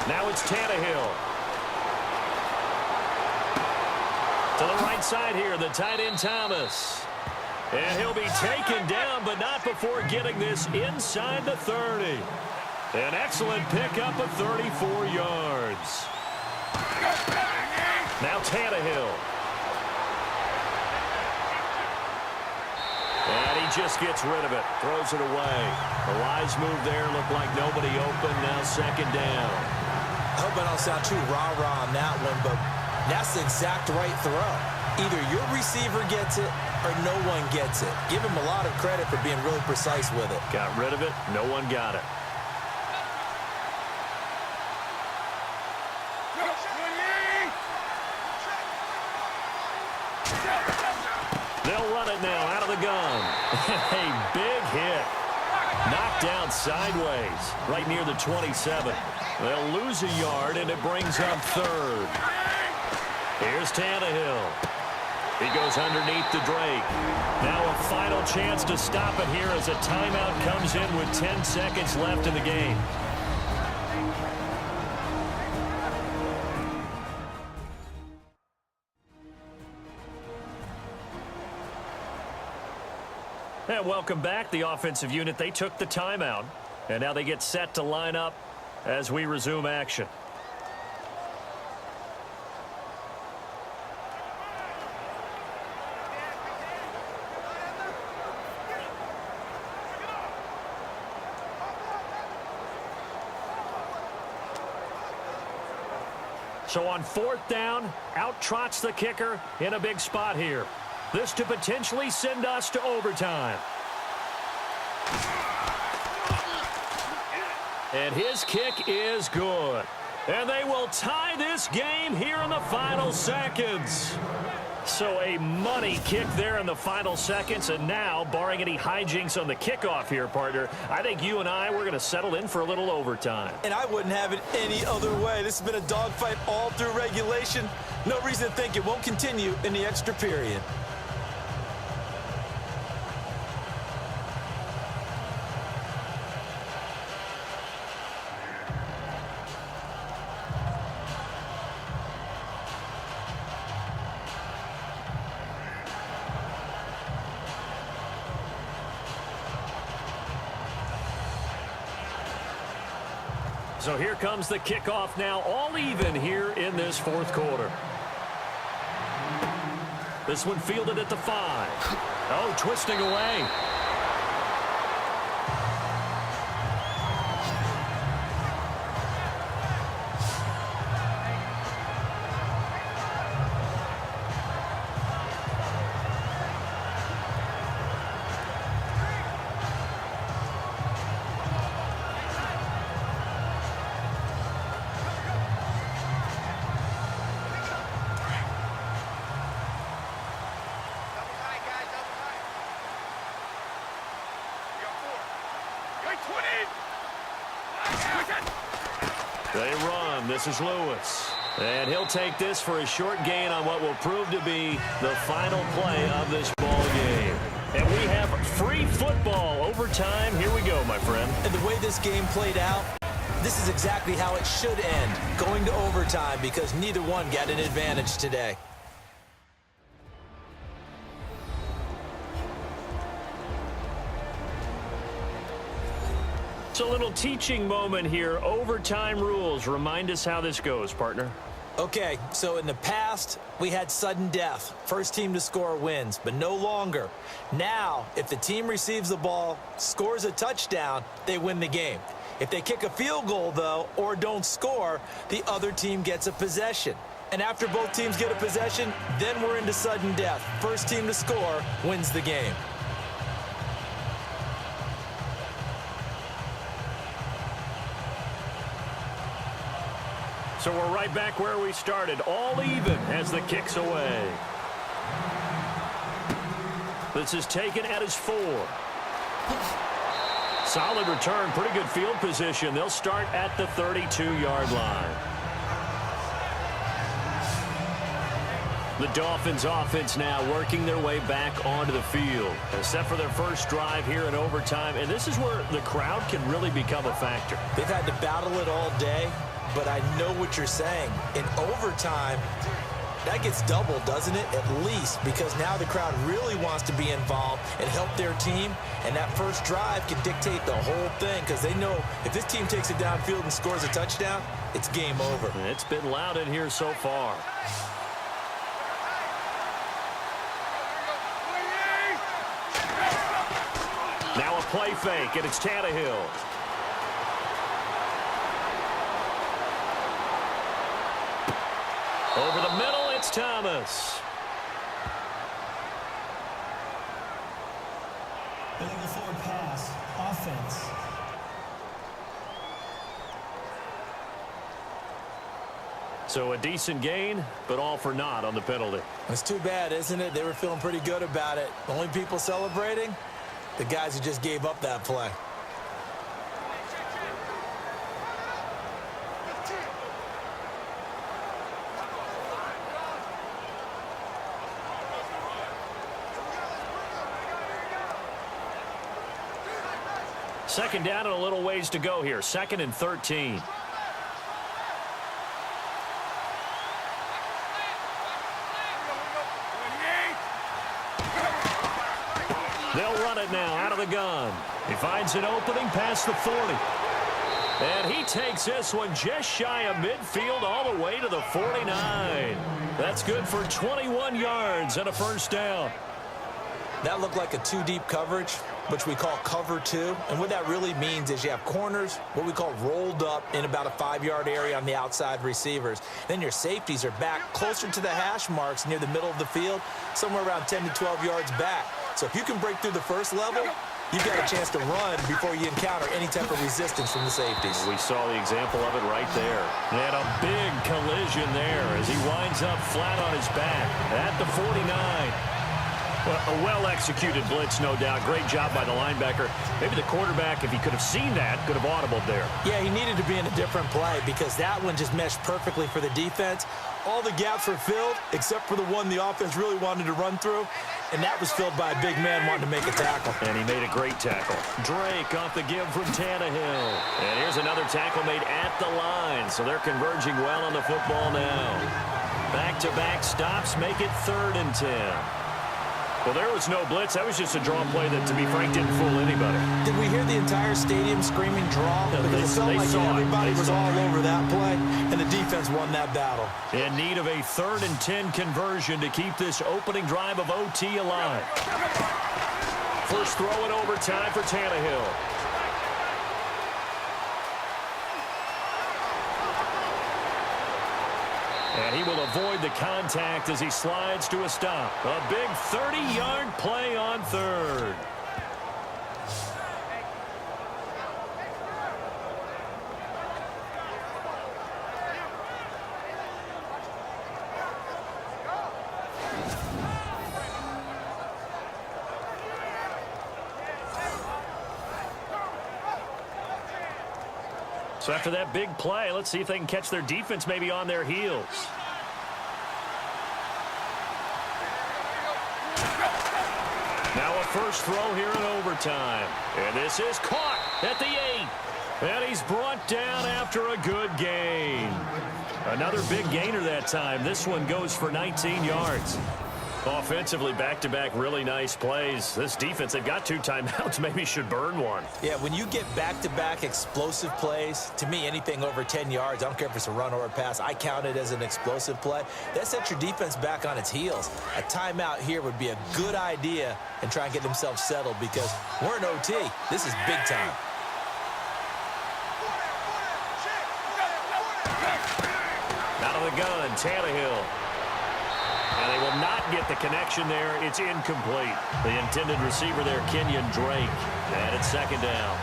Now it's Tannehill. To the right side here, the tight end Thomas. And he'll be taken down, but not before getting this inside the 30. An excellent pickup of 34 yards. Now Tannehill. And he just gets rid of it, throws it away. The wise move there, looked like nobody open, now 2nd down. I hope I don't sound too rah-rah on that one, but that's the exact right throw. Either your receiver gets it or no one gets it. Give him a lot of credit for being really precise with it. Got rid of it, no one got it. They'll run it now out of the gun. A big hit. Knocked down sideways right near the 27. They'll lose a yard, and it brings up 3rd. Here's Tannehill. He goes underneath to Drake. Now a final chance to stop it here as a timeout comes in with 10 seconds left in the game. And welcome back. The offensive unit, they took the timeout, and now they get set to line up as we resume action. So on 4th down, out trots the kicker in a big spot here. This to potentially send us to overtime. And his kick is good. And they will tie this game here in the final seconds. So a money kick there in the final seconds. And now, barring any hijinks on the kickoff here, partner, I think you and I, we're going to settle in for a little overtime. And I wouldn't have it any other way. This has been a dogfight all through regulation. No reason to think it won't continue in the extra period. So here comes the kickoff now, all even here in this 4th quarter. This one fielded at the 5. Oh, twisting away. They run. This is Lewis. And he'll take this for a short gain on what will prove to be the final play of this ball game. And we have free football overtime. Here we go, my friend. And the way this game played out, this is exactly how it should end, going to overtime, because neither one got an advantage today. It's a little teaching moment here. Overtime rules. Remind us how this goes, partner. Okay, so in the past, we had sudden death. First team to score wins, but no longer. Now, if the team receives the ball, scores a touchdown, they win the game. If they kick a field goal, though, or don't score, the other team gets a possession. And after both teams get a possession, then we're into sudden death. First team to score wins the game. So we're right back where we started, all even as the kick's away. This is taken at his 4. Solid return, pretty good field position. They'll start at the 32-yard line. The Dolphins offense now working their way back onto the field. Set for their first drive here in overtime, and this is where the crowd can really become a factor. They've had to battle it all day, but I know what you're saying. In overtime, that gets doubled, doesn't it? At least, because now the crowd really wants to be involved and help their team, and that first drive can dictate the whole thing, because they know if this team takes it downfield and scores a touchdown, it's game over. It's been loud in here so far. Now a play fake, and it's Tannehill. Over the middle, it's Thomas. Illegal forward pass, offense. So a decent gain, but all for naught on the penalty. It's too bad, isn't it? They were feeling pretty good about it. The only people celebrating, the guys who just gave up that play. Second down and a little ways to go here. 2nd and 13. They'll run it now out of the gun. He finds an opening past the 40. And he takes this one just shy of midfield all the way to the 49. That's good for 21 yards and a first down. That looked like a two-deep coverage, which we call cover 2. And what that really means is you have corners, what we call rolled up in about a 5-yard area on the outside receivers. Then your safeties are back closer to the hash marks near the middle of the field, somewhere around 10 to 12 yards back. So if you can break through the first level, you've got a chance to run before you encounter any type of resistance from the safeties. We saw the example of it right there. And a big collision there as he winds up flat on his back at the 49. Well, a well-executed blitz, no doubt. Great job by the linebacker. Maybe the quarterback, if he could have seen that, could have audibled there. Yeah, he needed to be in a different play because that one just meshed perfectly for the defense. All the gaps were filled except for the one the offense really wanted to run through, and that was filled by a big man wanting to make a tackle. And he made a great tackle. Drake off the give from Tannehill. And here's another tackle made at the line, so they're converging well on the football now. Back-to-back stops make it 3rd and 10. Well, there was no blitz. That was just a draw play that, to be frank, didn't fool anybody. Did we hear the entire stadium screaming draw? No, because it felt like everybody was all it. over that play, and the defense won that battle. In need of a 3rd and 10 conversion to keep this opening drive of OT alive. First throw in overtime for Tannehill. And he will avoid the contact as he slides to a stop. A big 30-yard play on 3rd. So after that big play, let's see if they can catch their defense maybe on their heels. Now a first throw here in overtime. And this is caught at the 8. And he's brought down after a good gain. Another big gainer that time. This one goes for 19 yards. Offensively, back-to-back really nice plays. This defense, they've got 2 timeouts, maybe should burn one. Yeah, when you get back-to-back explosive plays, to me, anything over 10 yards, I don't care if it's a run or a pass, I count it as an explosive play. That sets your defense back on its heels. A timeout here would be a good idea and try and get themselves settled because we're in OT. This is big time. Out of the gun, Tannehill. And they will not get the connection there. It's incomplete. The intended receiver there, Kenyon Drake. And it's second down.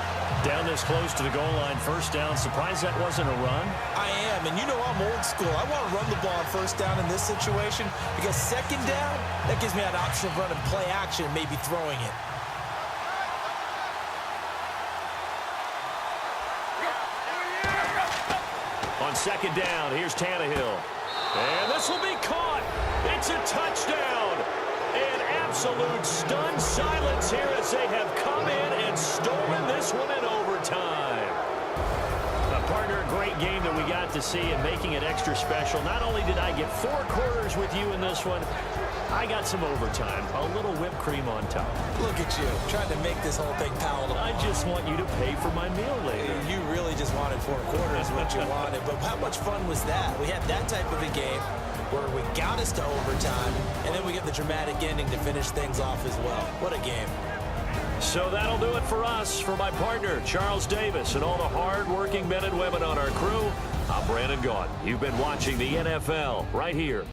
Down this close to the goal line, first down. Surprised that wasn't a run? I am, and you know I'm old school. I want to run the ball on first down in this situation because second down, that gives me an option of running play action and maybe throwing it. On second down, here's Tannehill. And this will be caught. It's a touchdown. An absolute stunned silence here as they have come in and stolen this one in overtime. Partner, a great game that we got to see and making it extra special. Not only did I get 4 quarters with you in this one, I got some overtime, a little whipped cream on top. Look at you, trying to make this whole thing palatable. I just want you to pay for my meal later. You really just wanted 4 quarters, what you wanted. But how much fun was that? We had that type of a game where we got us to overtime, and then we get the dramatic ending to finish things off as well. What a game. So that'll do it for us. For my partner, Charles Davis, and all the hard-working men and women on our crew, I'm Brandon Gaudin. You've been watching the NFL right here